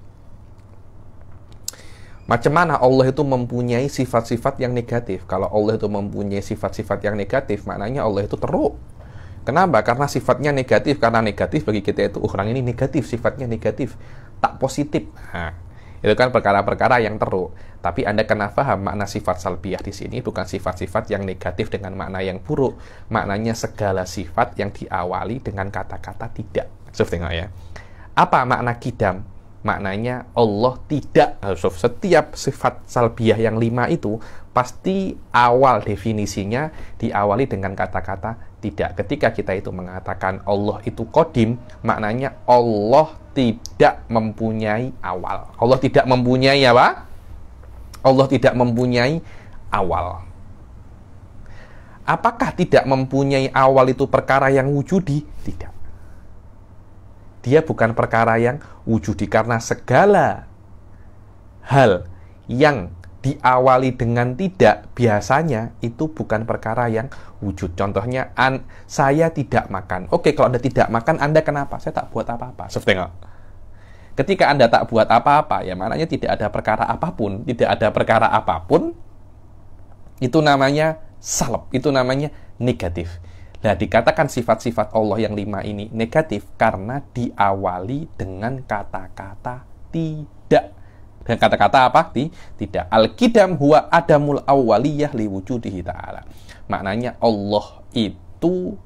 Macam mana Allah itu mempunyai sifat-sifat yang negatif? Kalau Allah itu mempunyai sifat-sifat yang negatif, maknanya Allah itu teruk. Kenapa? Karena sifatnya negatif. Karena negatif bagi kita itu, orang ini negatif, sifatnya negatif, tak positif. Nah, itu kan perkara-perkara yang teruk. Tapi Anda kena paham makna sifat salbiyah di sini bukan sifat-sifat yang negatif dengan makna yang buruk. Maknanya segala sifat yang diawali dengan kata-kata tidak. Tengok ya. Apa makna kidam? Maknanya Allah tidak. Setiap sifat salbiyah yang 5 itu pasti awal definisinya diawali dengan kata-kata tidak. Ketika kita itu mengatakan Allah itu qadim, maknanya Allah tidak mempunyai awal. Allah tidak mempunyai apa? Allah tidak mempunyai awal. Apakah tidak mempunyai awal itu perkara yang wujudi? Tidak. Dia bukan perkara yang wujudi, karena segala hal yang diawali dengan tidak biasanya itu bukan perkara yang wujud. Contohnya, saya tidak makan. Oke, kalau Anda tidak makan, Anda kenapa? Saya tak buat apa-apa. Tengok. Ketika Anda tak buat apa-apa, ya maknanya tidak ada perkara apapun. Tidak ada perkara apapun, itu namanya salb, itu namanya negatif. Nah, dikatakan sifat-sifat Allah yang 5 ini negatif karena diawali dengan kata-kata tidak. Dan kata-kata apa? Tidak. Al-qidam huwa adamul awwaliyah liwujudihi ta'ala. Maknanya Allah itu,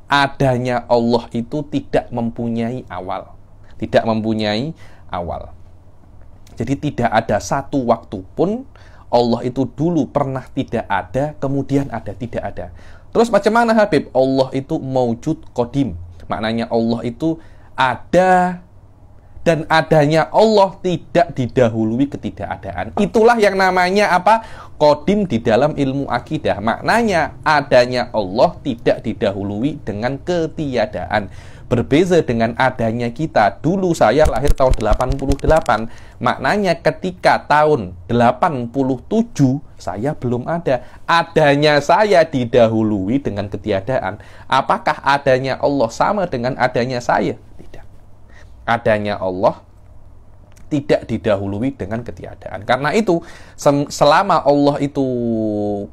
adanya Allah itu tidak mempunyai awal. Tidak mempunyai awal. Jadi tidak ada satu waktu pun Allah itu dulu pernah tidak ada, kemudian ada, tidak ada. Terus macam mana Habib? Allah itu maujud qadim. Maknanya Allah itu ada dan adanya Allah tidak didahului ketidakadaan. Itulah yang namanya apa? Qadim di dalam ilmu akidah. Maknanya adanya Allah tidak didahului dengan ketiadaan. Berbeza dengan adanya kita. Dulu saya lahir tahun 88. Maknanya ketika tahun 87 saya belum ada. Adanya saya didahului dengan ketiadaan. Apakah adanya Allah sama dengan adanya saya? Tidak. Adanya Allah tidak didahului dengan ketiadaan. Karena itu, selama Allah itu,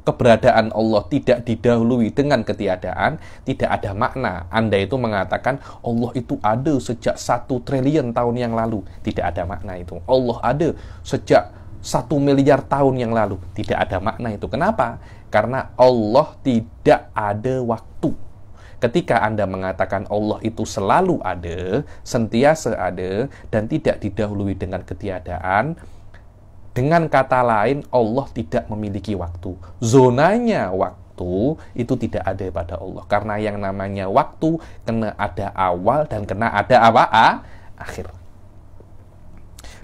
keberadaan Allah tidak didahului dengan ketiadaan, tidak ada makna Anda itu mengatakan Allah itu ada sejak 1 triliun tahun yang lalu. Tidak ada makna itu. Allah ada sejak 1 miliar tahun yang lalu. Tidak ada makna itu. Kenapa? Karena Allah tidak ada waktu. Ketika Anda mengatakan Allah itu selalu ada, sentiasa ada, dan tidak didahului dengan ketiadaan, dengan kata lain, Allah tidak memiliki waktu. Zonanya waktu itu tidak ada pada Allah. Karena yang namanya waktu, kena ada awal dan kena ada apa? Akhir.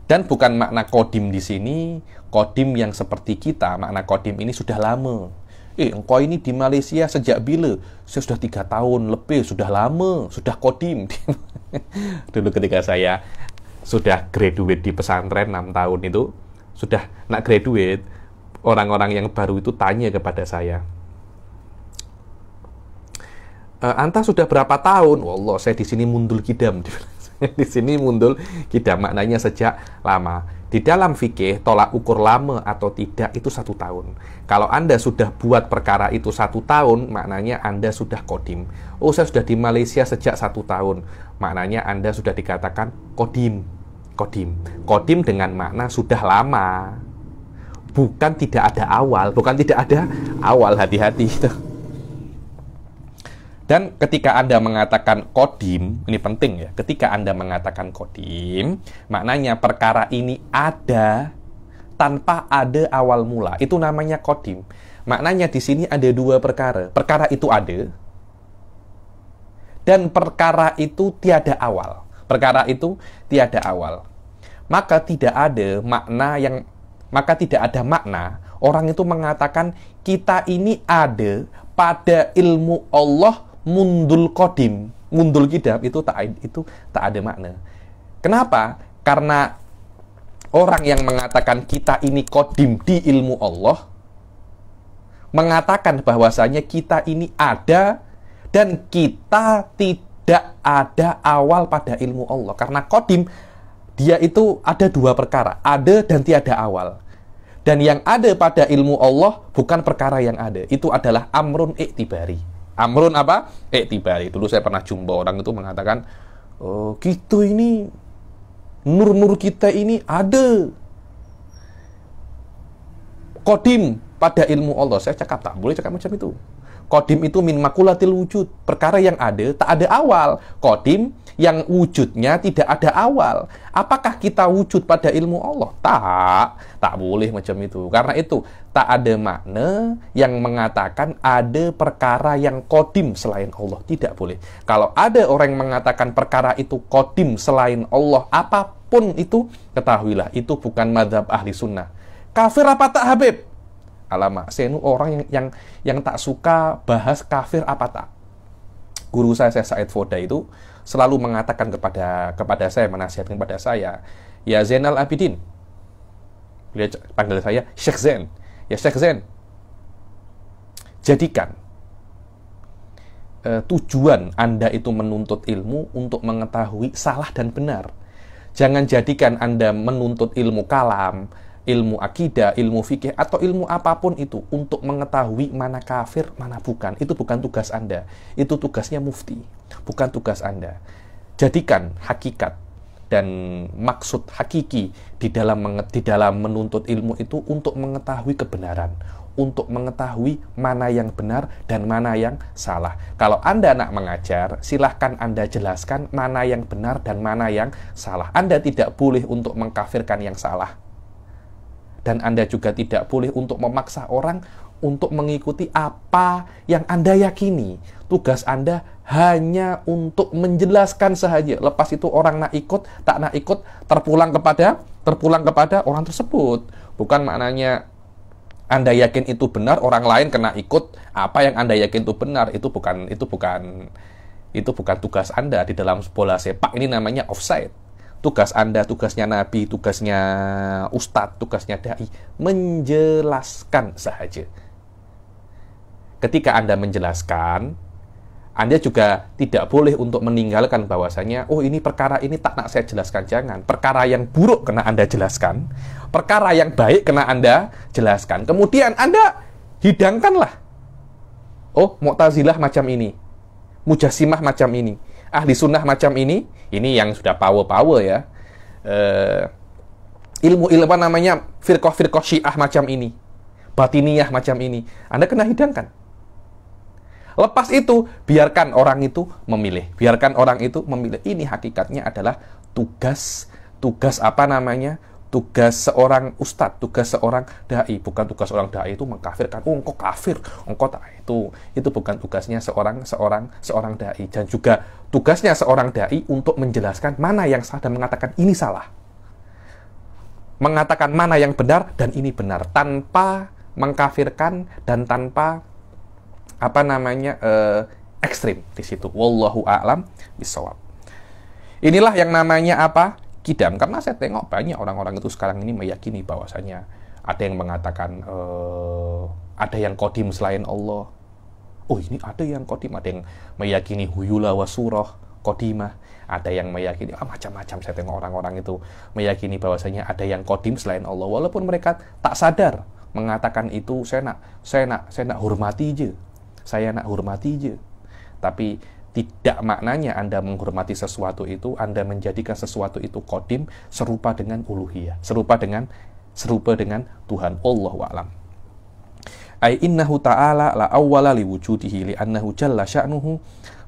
Dan bukan makna kodim di sini, kodim yang seperti kita, makna kodim ini sudah lama. Engkau ini di Malaysia sejak bila? Saya sudah 3 tahun lebih, sudah lama, sudah kodim. Dulu ketika saya sudah graduate di pesantren 6 tahun itu, sudah nak graduate, orang-orang yang baru itu tanya kepada saya, Anta sudah berapa tahun? Wallah, saya di sini mundul kidam. Di sini mundul kidam, maknanya sejak lama. Di dalam fikih, tolak ukur lama atau tidak itu 1 tahun. Kalau Anda sudah buat perkara itu 1 tahun, maknanya Anda sudah kodim. Oh, saya sudah di Malaysia sejak 1 tahun. Maknanya Anda sudah dikatakan kodim. Kodim. Kodim dengan makna sudah lama. Bukan tidak ada awal. Bukan tidak ada awal, hati-hati. Dan ketika Anda mengatakan kodim, ini penting ya, ketika Anda mengatakan kodim, maknanya perkara ini ada tanpa ada awal mula. Itu namanya kodim. Maknanya di sini ada 2 perkara. Perkara itu ada, dan perkara itu tiada awal. Perkara itu tiada awal. Maka tidak ada makna orang itu mengatakan kita ini ada pada ilmu Allah mundul kodim, mundul kidam, itu tak ada makna. Kenapa? Karena orang yang mengatakan kita ini kodim di ilmu Allah mengatakan bahwasanya kita ini ada dan kita tidak ada awal pada ilmu Allah. Karena kodim, dia itu ada 2 perkara, ada dan tiada awal. Dan yang ada pada ilmu Allah bukan perkara yang ada, itu adalah amrun iktibari. Amrun apa? Iktibari. Dulu saya pernah jumpa orang itu mengatakan, oh, kita ini, nur-nur kita ini ada kodim pada ilmu Allah. Saya cakap, tak boleh cakap macam itu. Kodim itu min makulatil wujud. Perkara yang ada, tak ada awal. Kodim yang wujudnya tidak ada awal. Apakah kita wujud pada ilmu Allah? Tak boleh macam itu. Karena itu, tak ada makna yang mengatakan ada perkara yang kodim selain Allah. Tidak boleh. Kalau ada orang yang mengatakan perkara itu kodim selain Allah, apapun itu, ketahuilah, itu bukan mazhab ahli sunnah. Kafir apa tak, Habib? Alamak, saya ini orang yang tak suka bahas kafir apa tak. Guru saya Said Foda itu selalu mengatakan kepada saya, menasihatkan kepada saya, ya Zainal Abidin. Dia panggil saya Syekh Zain. Ya Syekh Zain, jadikan tujuan Anda itu menuntut ilmu untuk mengetahui salah dan benar. Jangan jadikan Anda menuntut ilmu kalam, ilmu akidah, ilmu fikih, atau ilmu apapun itu untuk mengetahui mana kafir, mana bukan. Itu bukan tugas Anda. Itu tugasnya mufti, bukan tugas Anda. Jadikan hakikat dan maksud hakiki di dalam menuntut ilmu itu untuk mengetahui kebenaran, untuk mengetahui mana yang benar dan mana yang salah. Kalau Anda nak mengajar, silahkan Anda jelaskan mana yang benar dan mana yang salah. Anda tidak boleh untuk mengkafirkan yang salah. Dan Anda juga tidak boleh untuk memaksa orang untuk mengikuti apa yang Anda yakini. Tugas Anda hanya untuk menjelaskan saja. Lepas itu orang nak ikut, tak nak ikut, terpulang kepada orang tersebut. Bukan maknanya Anda yakin itu benar, orang lain kena ikut apa yang Anda yakin itu benar. Itu bukan tugas Anda di dalam bola sepak. Ini namanya offside. Tugas Anda, tugasnya Nabi, tugasnya Ustadz, tugasnya Dai, menjelaskan saja. Ketika Anda menjelaskan, Anda juga tidak boleh untuk meninggalkan bahwasanya, oh ini perkara ini tak nak saya jelaskan. Jangan. Perkara yang buruk kena Anda jelaskan. Perkara yang baik kena Anda jelaskan. Kemudian Anda hidangkanlah. Oh, Mu'tazilah macam ini. Mujassimah macam ini. Ahli sunnah macam ini. Ini yang sudah power-power ya. Ilmu-ilmu namanya firqah-firqah syiah macam ini. Batiniyah macam ini. Anda kena hidangkan. Lepas itu, biarkan orang itu memilih. Biarkan orang itu memilih. Ini hakikatnya adalah tugas apa namanya? Tugas seorang ustadz, tugas seorang dai. Bukan tugas seorang dai itu mengkafirkan. Oh, engkau kafir, engkau tak. Itu bukan tugasnya seorang dai. Dan juga tugasnya seorang dai untuk menjelaskan mana yang salah dan mengatakan ini salah. Mengatakan mana yang benar dan ini benar. Tanpa mengkafirkan dan tanpa ekstrim di situ. Wallahu a'lam bishawab. Inilah yang namanya apa? Kidam. Karena saya tengok banyak orang-orang itu sekarang ini meyakini bahwasanya ada yang mengatakan ada yang qadim selain Allah. Oh, ini ada yang qadim, ada yang meyakini huyula wa surah qadimah, ada yang meyakini macam-macam. Saya tengok orang-orang itu meyakini bahwasanya ada yang qadim selain Allah, walaupun mereka tak sadar mengatakan itu. Saya nak hormati je. Saya nak hormati je. Tapi tidak maknanya Anda menghormati sesuatu itu, Anda menjadikan sesuatu itu qadim, serupa dengan uluhiyah, serupa dengan Tuhan. Allahu a'lam. Ai innahu ta'ala la awwala li wujudihi li annahu jalla sya'nuhu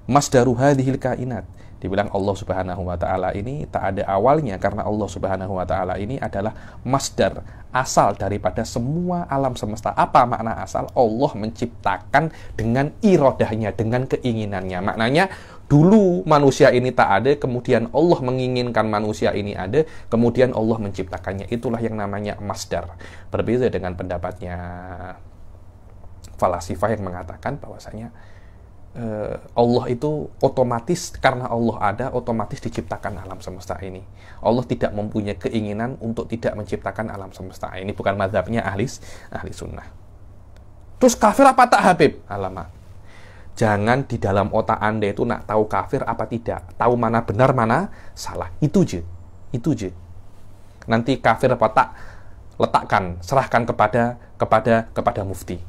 masdaru hadhil kainat. Dibilang Allah Subhanahu wa taala ini tak ada awalnya karena Allah Subhanahu wa taala ini adalah masdar, asal daripada semua alam semesta. Apa makna asal? Allah menciptakan dengan irodahnya, dengan keinginannya. Maknanya dulu manusia ini tak ada, kemudian Allah menginginkan manusia ini ada, kemudian Allah menciptakannya. Itulah yang namanya masdar. Berbeda dengan pendapatnya falasifah yang mengatakan bahwasanya Allah itu otomatis, karena Allah ada, otomatis diciptakan alam semesta ini. Allah tidak mempunyai keinginan untuk tidak menciptakan alam semesta ini. Bukan mazhabnya ahli sunnah. Terus kafir apa tak, Habib? Alamak. Jangan di dalam otak Anda itu nak tahu kafir apa tidak, tahu mana benar mana salah. Itu je. Nanti kafir apa tak, letakkan, serahkan kepada mufti.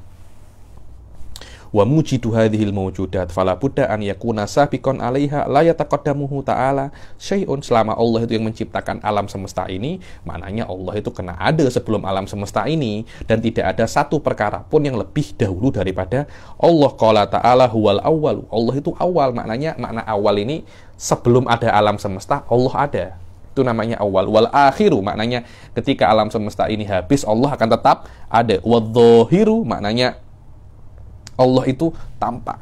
Wa mujidu hadhil mawjudat fala budda an yakuna sabiqan 'alaiha la yataqaddamuhu ta'ala syai'un. Selama Allah itu yang menciptakan alam semesta ini, maknanya Allah itu kena ada sebelum alam semesta ini, dan tidak ada satu perkara pun yang lebih dahulu daripada Allah. Qala ta'ala huwal awwalu. Allah itu awal, maknanya makna awal ini sebelum ada alam semesta Allah ada. Itu namanya awal. Wal akhiru, maknanya ketika alam semesta ini habis Allah akan tetap ada. Wadzahiru, maknanya Allah itu tampak.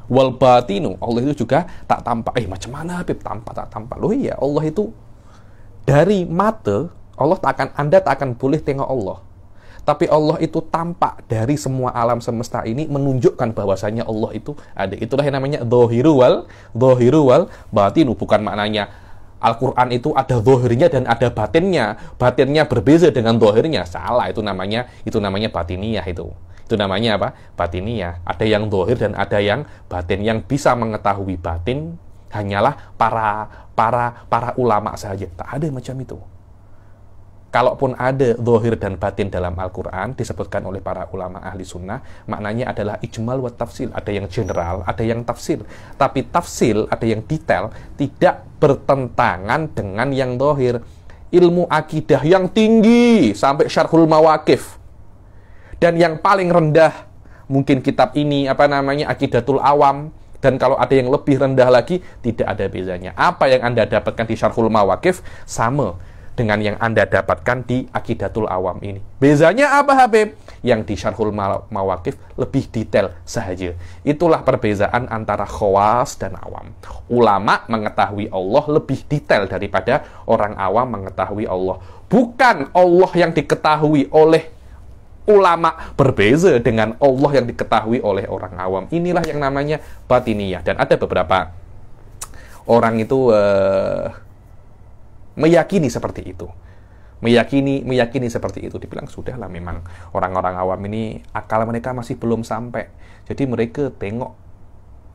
Wal batinu, Allah itu juga tak tampak. Macam mana Habib tampak tak tampak? Loh iya, Allah itu dari mata Anda tak akan boleh tengok Allah. Tapi Allah itu tampak dari semua alam semesta ini, menunjukkan bahwasanya Allah itu ada. Itulah yang namanya dhahiru wal batinu. Bukan maknanya Al-Quran itu ada zahirnya dan ada batinnya. Batinnya berbeza dengan zahirnya. Salah, itu namanya batiniyah itu. Itu namanya apa? Batiniyah. Ada yang zahir dan ada yang batin. Yang bisa mengetahui batin hanyalah para ulama saja. Tak ada macam itu. Kalaupun ada zahir dan batin dalam Al-Quran, disebutkan oleh para ulama ahli sunnah, maknanya adalah ijmal wa tafsil. Ada yang general, ada yang tafsil. Tapi tafsil, ada yang detail, tidak bertentangan dengan yang zahir. Ilmu akidah yang tinggi, sampai syarhul mawaqif. Dan yang paling rendah, mungkin kitab ini, Aqidatul Awam. Dan kalau ada yang lebih rendah lagi, tidak ada bezanya. Apa yang Anda dapatkan di syarhul mawaqif, sama dengan yang Anda dapatkan di Aqidatul Awam ini. Bezanya apa, Habib? Yang di Syarhul Mawaqif lebih detail saja. Itulah perbezaan antara khawas dan awam. Ulama mengetahui Allah lebih detail daripada orang awam mengetahui Allah. Bukan Allah yang diketahui oleh ulama berbeza dengan Allah yang diketahui oleh orang awam. Inilah yang namanya batiniyah. Dan ada beberapa orang itu meyakini seperti itu. Meyakini seperti itu. Dibilang, sudahlah, memang orang-orang awam ini akal mereka masih belum sampai. Jadi mereka tengok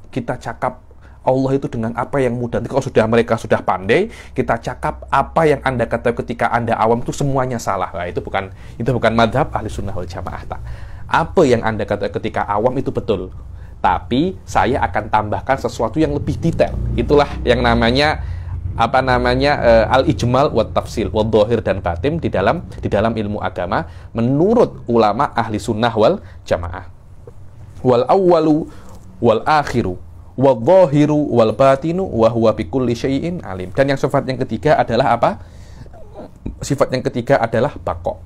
kita cakap Allah itu dengan apa yang mudah. Kalau mereka sudah pandai, kita cakap apa yang Anda kata ketika Anda awam itu semuanya salah. Nah, itu bukan madhab ahli sunnah wal jamaah. Apa yang Anda kata ketika awam itu betul. Tapi saya akan tambahkan sesuatu yang lebih detail. Itulah yang namanya al-ijmal wa tafsil wa dhahir dan batin di dalam ilmu agama menurut ulama ahli sunnah wal jamaah. Wal awwalu wal akhiru wal dhahiru wal batinu wa huwa bikulli syai'in alim. Dan yang sifat yang ketiga adalah apa? Sifat yang ketiga adalah baqo.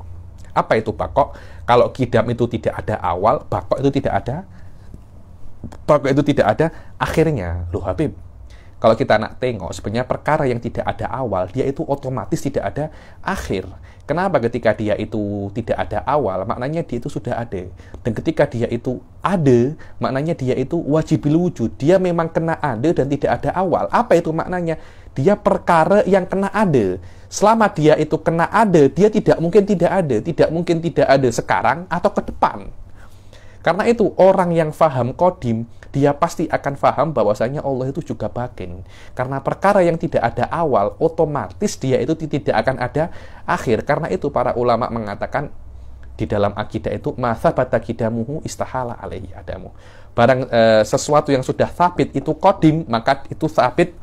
Apa itu baqo? Kalau qidam itu tidak ada awal, baqo itu tidak ada akhirnya. Loh Habib, kalau kita nak tengok, sebenarnya perkara yang tidak ada awal, dia itu otomatis tidak ada akhir. Kenapa ketika dia itu tidak ada awal, maknanya dia itu sudah ada. Dan ketika dia itu ada, maknanya dia itu wajibil wujud. Dia memang kena ada dan tidak ada awal. Apa itu maknanya? Dia perkara yang kena ada. Selama dia itu kena ada, dia tidak mungkin tidak ada. Tidak mungkin tidak ada sekarang atau ke depan. Karena itu orang yang faham qadim, dia pasti akan faham bahwasanya Allah itu juga batin. Karena perkara yang tidak ada awal, otomatis dia itu tidak akan ada akhir. Karena itu para ulama mengatakan di dalam akidah itu masa bata kidamuhu istahala alaihi adamu. Barang sesuatu yang sudah sabit itu qadim, maka itu sabit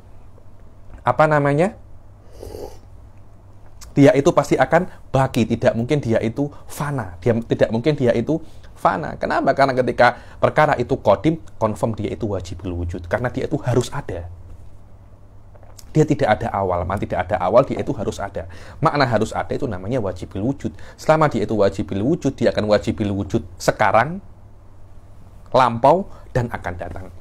dia itu pasti akan baki, tidak mungkin dia itu fana. Tidak mungkin dia itu fana. Kenapa? Karena ketika perkara itu qadim, confirm dia itu wajibul wujud. Karena dia itu harus ada. Dia tidak ada awal. Tidak ada awal, dia itu harus ada. Makna harus ada itu namanya wajibul wujud. Selama dia itu wajibul wujud, dia akan wajibul wujud sekarang, lampau, dan akan datang.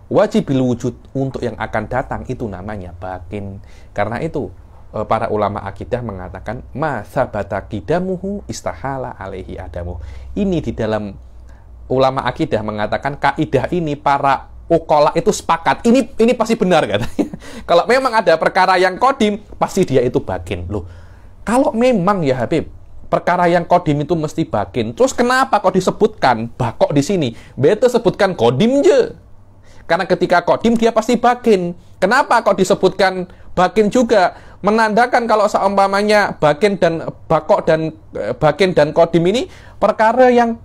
Wajibul wujud untuk yang akan datang itu namanya batin. Karena itu para ulama akidah mengatakan masa bata kidamuhu istahala alaihi adamu. Ini di dalam ulama akidah mengatakan kaidah ini para ukola itu sepakat. Ini pasti benar katanya. Kalau memang ada perkara yang qadim, pasti dia itu batin. Loh, kalau memang ya Habib, perkara yang qadim itu mesti batin. Terus kenapa kok disebutkan bakok di sini? Beta sebutkan qadim je. Karena ketika qadim dia pasti batin. Kenapa kok disebutkan batin juga? Menandakan kalau seumpamanya batin dan bakok dan batin dan qadim ini perkara yang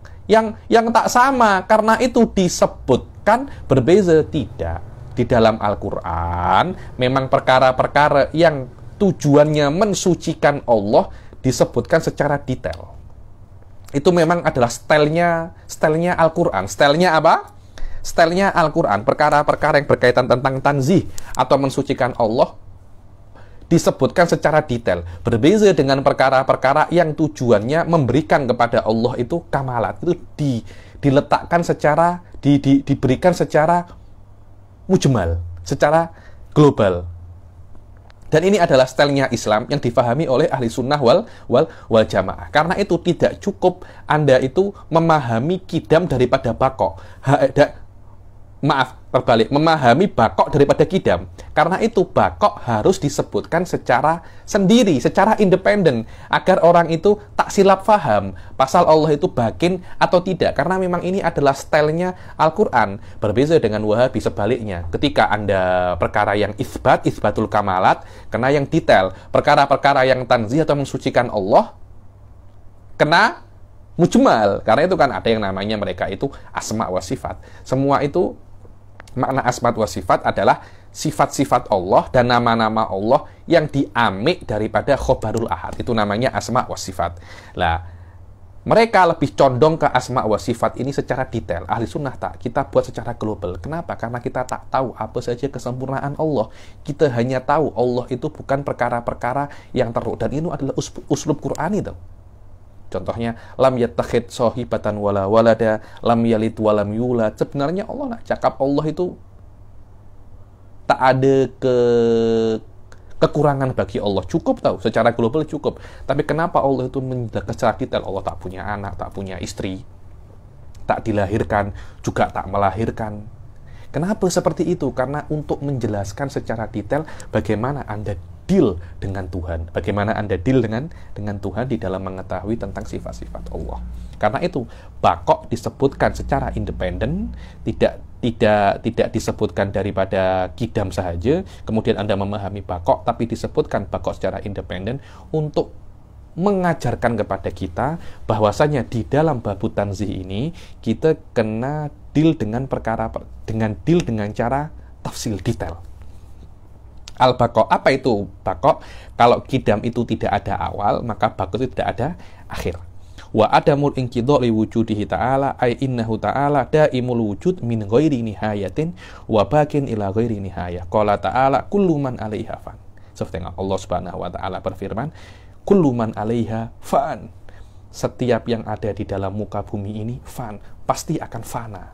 tak sama. Karena itu disebutkan berbeza. Tidak. Di dalam Al-Quran memang perkara-perkara yang tujuannya mensucikan Allah disebutkan secara detail. Itu memang adalah stylenya Al-Quran. Stylenya apa? Stylenya Al-Quran. Perkara-perkara yang berkaitan tentang tanzih atau mensucikan Allah disebutkan secara detail. Berbeza dengan perkara-perkara yang tujuannya memberikan kepada Allah itu kamalat. Itu diletakkan secara, diberikan secara mujmal, secara global. Dan ini adalah stylenya Islam yang difahami oleh ahli sunnah wal jamaah. Karena itu tidak cukup Anda itu memahami kidam daripada bakok. Memahami bakok daripada kidam. Karena itu bakok harus disebutkan secara sendiri, secara independen, agar orang itu tak silap faham pasal Allah itu batin atau tidak. Karena memang ini adalah stylenya Al-Quran. Berbeza dengan Wahabi sebaliknya. Ketika Anda perkara yang isbatul kamalat, kena yang detail. Perkara-perkara yang tanzih atau mensucikan Allah, kena mujmal. Karena itu kan ada yang namanya mereka itu asma wa sifat. Semua itu makna asma wa sifat adalah sifat-sifat Allah dan nama-nama Allah yang diamik daripada khobarul ahad. Itu namanya asma wa sifat. Lah, Mereka lebih condong ke asma wa sifat ini secara detail. Ahli sunnah tak, kita buat secara global. Kenapa? Karena kita tak tahu apa saja kesempurnaan Allah. Kita hanya tahu Allah itu bukan perkara-perkara yang teruk. Dan ini adalah uslub Qur'ani tuh. Contohnya, lam yattakhid sahibatan wala walada, lam yalid walam yulad. Sebenarnya Allah nak cakap Allah itu tak ada kekurangan bagi Allah. Cukup tahu, secara global cukup. Tapi kenapa Allah itu menjelaskan secara detail? Allah tak punya anak, tak punya istri, tak dilahirkan, juga tak melahirkan. Kenapa seperti itu? Karena untuk menjelaskan secara detail bagaimana Anda deal dengan Tuhan. Bagaimana Anda deal dengan Tuhan di dalam mengetahui tentang sifat-sifat Allah. Karena itu, bakok disebutkan secara independen, tidak disebutkan daripada kidam sahaja, kemudian Anda memahami bakok, tapi disebutkan bakok secara independen untuk mengajarkan kepada kita bahwasanya di dalam babu tanzih ini kita kena deal dengan dengan cara tafsil detail. Al-bakok, apa itu bakok? Kalau kidam itu tidak ada awal, maka bakok itu tidak ada akhir. Wa adamul inqidha li wujudihi ta'ala ay innahu ta'ala daimul wujud min ghairi nihayatin wa bakin ila ghairi nihayah. Qala ta'ala kullu man 'alaiha fan. Seperti Allah Subhanahu wa taala berfirman, kullu man 'alaiha fan. Setiap yang ada di dalam muka bumi ini fan, pasti akan fana.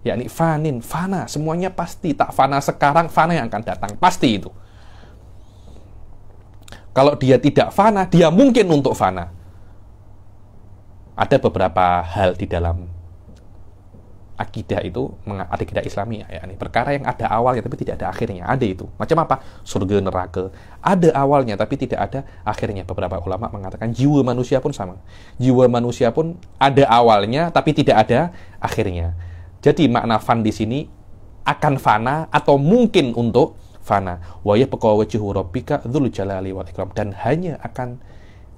Yakni fanin, fana, semuanya pasti. Tak fana sekarang, fana yang akan datang, pasti itu. Kalau dia tidak fana, dia mungkin untuk fana. Ada beberapa hal di dalam akidah itu, akidah Islami ya, ini perkara yang ada awalnya tapi tidak ada akhirnya. Ada itu. Macam apa? Surga, neraka. Ada awalnya tapi tidak ada akhirnya. Beberapa ulama mengatakan jiwa manusia pun sama. Jiwa manusia pun ada awalnya tapi tidak ada akhirnya. Jadi makna fan di sini akan fana atau mungkin untuk fana. Wa yabqa wajhu rabbika dzul jalali wal ikram, dan hanya akan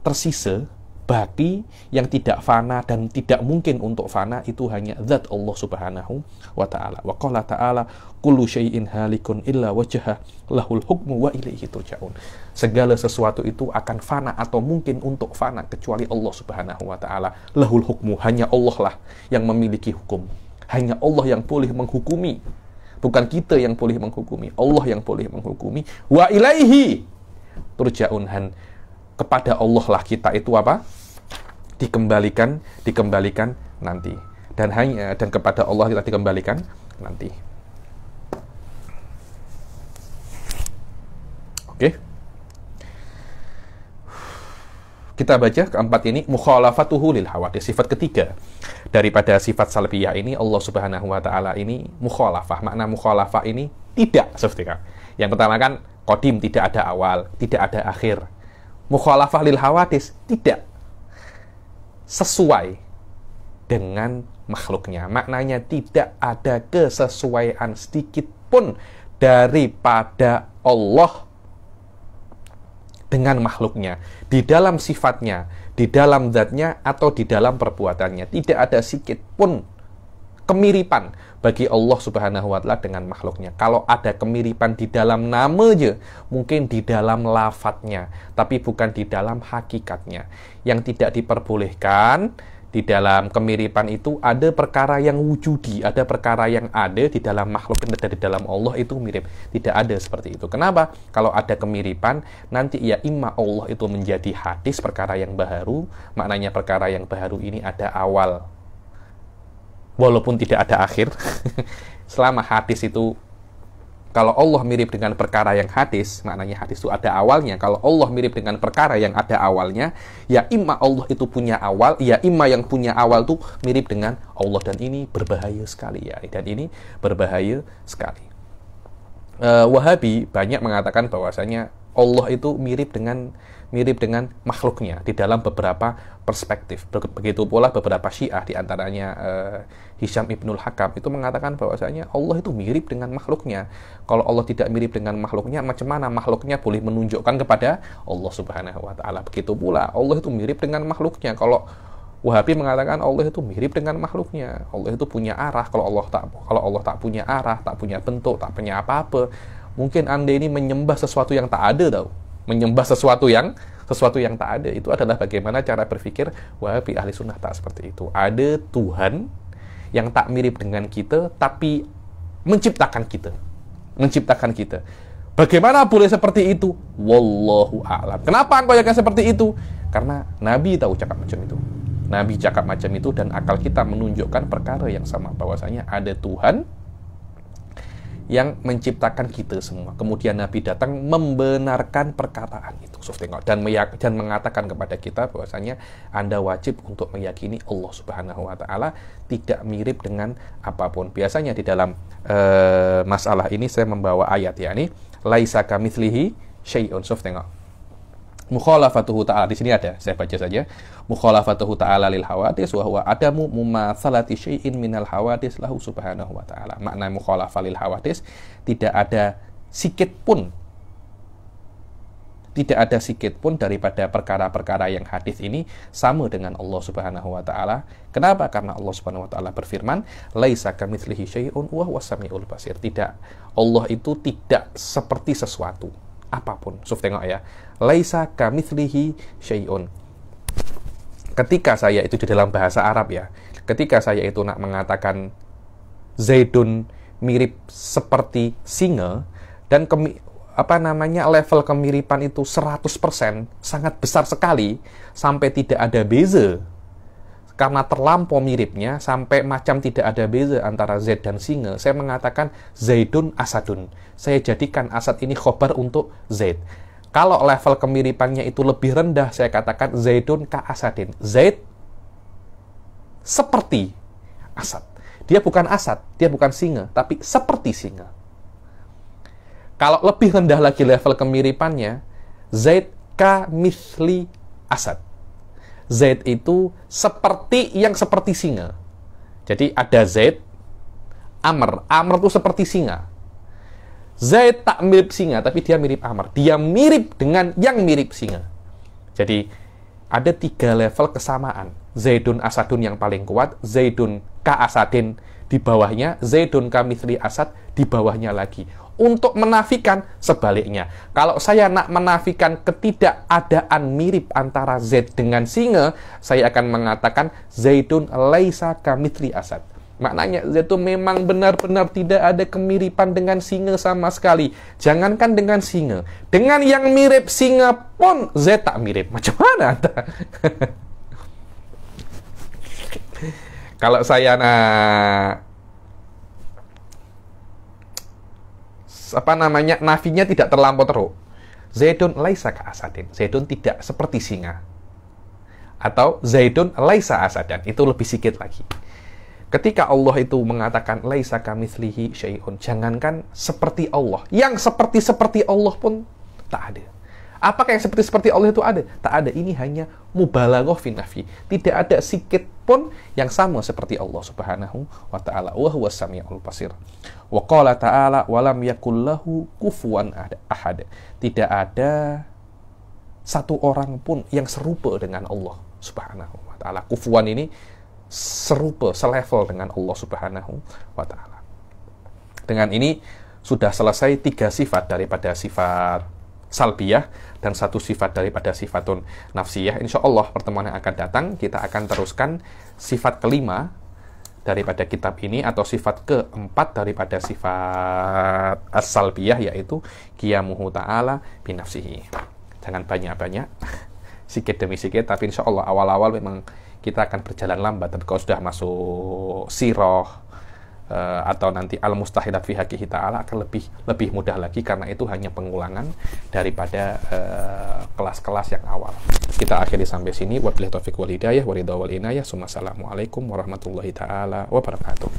tersisa baki yang tidak fana dan tidak mungkin untuk fana itu hanya zat Allah Subhanahu wa ta'ala. Wa qala ta'ala kullu syai'in halikun illa wajhah lahul hukmu wa ilaihi turja'un. Segala sesuatu itu akan fana atau mungkin untuk fana kecuali Allah Subhanahu wa ta'ala. Lahul hukmu, hanya Allah lah yang memiliki hukum. Hanya Allah yang boleh menghukumi. Bukan kita yang boleh menghukumi, Allah yang boleh menghukumi. Wa ilaihi turja'un, kepada Allah lah kita itu apa? Dikembalikan nanti. Dan kepada Allah kita dikembalikan nanti. Oke. Kita baca keempat ini, mukhalafatuhu lil hawadits. Sifat ketiga daripada sifat salbiyah ini, Allah Subhanahu wa taala ini mukhalafah. Makna mukhalafah ini tidak seperti kan. Yang pertama kan qadim, tidak ada awal, tidak ada akhir. Mukhalafah lil hawadits, tidak sesuai dengan makhluknya. Maknanya tidak ada kesesuaian sedikit pun daripada Allah dengan makhluknya, di dalam sifatnya, di dalam zatnya, atau di dalam perbuatannya. Tidak ada sedikit pun kemiripan bagi Allah Subhanahu wa ta'ala dengan makhluknya. Kalau ada kemiripan di dalam nama aja, mungkin di dalam lafadznya, tapi bukan di dalam hakikatnya. Yang tidak diperbolehkan di dalam kemiripan itu ada perkara yang wujudi, ada perkara yang ada di dalam makhluk dan di dalam Allah itu mirip. Tidak ada seperti itu. Kenapa? Kalau ada kemiripan, nanti ya imma Allah itu menjadi hadis, perkara yang baharu. Maknanya perkara yang baharu ini ada awal, walaupun tidak ada akhir. Selama hadis itu, kalau Allah mirip dengan perkara yang hadis, maknanya hadis itu ada awalnya. Kalau Allah mirip dengan perkara yang ada awalnya, ya imma Allah itu punya awal, ya imma yang punya awal itu mirip dengan Allah. Dan ini berbahaya sekali ya. Dan ini berbahaya sekali. Wahabi banyak mengatakan bahwasanya Allah itu mirip dengan makhluknya di dalam beberapa perspektif. Begitu pula beberapa Syiah, diantaranya Hisham Ibnul Hakam itu mengatakan bahwasanya Allah itu mirip dengan makhluknya. Kalau Allah tidak mirip dengan makhluknya, macam mana makhluknya boleh menunjukkan kepada Allah Subhanahu wa ta'ala? Begitu pula Allah itu mirip dengan makhluknya. Kalau Wahabi mengatakan Allah itu mirip dengan makhluknya, Allah itu punya arah. Kalau Allah tak punya arah, tak punya bentuk, tak punya apa-apa, mungkin Anda ini menyembah sesuatu yang tak ada, tahu? Menyembah sesuatu yang sesuatu yang tak ada. Itu adalah bagaimana cara berpikir Wahabi ahli sunnah tak seperti itu. Ada Tuhan yang tak mirip dengan kita, tapi menciptakan kita. Menciptakan kita. Bagaimana boleh seperti itu? Wallahu a'lam. Kenapa engkau yakin seperti itu? Karena Nabi tahu cakap macam itu. Nabi cakap macam itu dan akal kita menunjukkan perkara yang sama, bahwasanya ada Tuhan yang menciptakan kita semua. Kemudian Nabi datang membenarkan perkataan itu. Tengok, dan mengatakan kepada kita bahwasanya Anda wajib untuk meyakini Allah Subhanahu wa taala tidak mirip dengan apapun. Biasanya di dalam masalah ini saya membawa ayat, yakni laisa kamitslihi syai'un. Tengok. Mukhalafatuhu ta'ala, di sini ada, saya baca saja. Mukhalafatuhu ta'ala lil hawadis wa huwa adamu mumatsalati syai'in minal hawadis lahu subhanahu wa ta'ala. Makna mukhalafah lil hawadis, tidak ada sikit pun daripada perkara-perkara yang hadis ini sama dengan Allah Subhanahu wa taala. Kenapa? Karena Allah Subhanahu wa taala berfirman, laisa kamitslihi syai'un wa huwas samiul basir. Tidak, Allah itu tidak seperti sesuatu apapun. Tengok ya. Laisa kamitslihi syai'un. Ketika saya itu di dalam bahasa Arab ya, ketika saya itu nak mengatakan Zaidun mirip seperti singa, dan level kemiripan itu 100%, sangat besar sekali, sampai tidak ada beza. Karena terlampau miripnya, sampai macam tidak ada beza antara Zaid dan singa, saya mengatakan Zaidun asadun. Saya jadikan asad ini khobar untuk Zaid. Kalau level kemiripannya itu lebih rendah, saya katakan Zaidun ka asadin. Zaid seperti asad. Dia bukan asad, dia bukan singa, tapi seperti singa. Kalau lebih rendah lagi level kemiripannya, Zaid ka misli asad. Zaid itu seperti yang seperti singa. Jadi ada Zaid, Amr. Amr itu seperti singa. Zaid tak mirip singa, tapi dia mirip Amr. Dia mirip dengan yang mirip singa. Jadi ada 3 level kesamaan. Zaidun asadun yang paling kuat, Zaidun ka asadin di bawahnya, Zaidun ka misli asad di bawahnya lagi. Untuk menafikan sebaliknya. Kalau saya nak menafikan ketidakadaan mirip antara Zaid dengan singa, saya akan mengatakan Zaidun laisa kamitsli asad. Maknanya Zaid itu memang benar-benar tidak ada kemiripan dengan singa sama sekali. Jangankan dengan singa, dengan yang mirip singa pun Zaid tak mirip. Macam mana? Kalau saya nafinya tidak terlampau teruk. Zaidun laisa ka asadin. Zaidun tidak seperti singa. Atau Zaidun laisa asadan. Itu lebih sikit lagi. Ketika Allah itu mengatakan laisa kamitslihi syai'un, jangankan seperti Allah, yang seperti Allah pun tak ada. Apakah yang seperti Allah itu ada? Tak ada. Ini hanya mubalaghah fi nafi. Tidak ada sikit pun yang sama seperti Allah Subhanahu wa taala. Wa huwas samiul basir. Wa qala ta'ala wa lam yakul lahu kufuwan ahad. Tidak ada satu orang pun yang serupa dengan Allah Subhanahu wa taala. Kufuwan ini serupa, selevel dengan Allah Subhanahu wa taala. Dengan ini sudah selesai 3 sifat daripada sifat salbiyah dan 1 sifat daripada sifatun nafsiyah. Insya Allah pertemuan yang akan datang kita akan teruskan sifat kelima daripada kitab ini, atau sifat keempat daripada sifat as-salbiyah, yaitu qiyamuhu ta'ala binafsihi. Jangan banyak-banyak, sikit demi sikit, tapi insya Allah awal-awal memang kita akan berjalan lambat. Tapi kalau sudah masuk sirah atau nanti al-mustahilat fi haqqihi ta'ala akan lebih mudah lagi, karena itu hanya pengulangan daripada kelas-kelas yang awal. Kita akhiri sampai sini. Wabillahi taufiq wal hidayah wa ridha wal inayah. Assalamualaikum warahmatullahi taala wabarakatuh.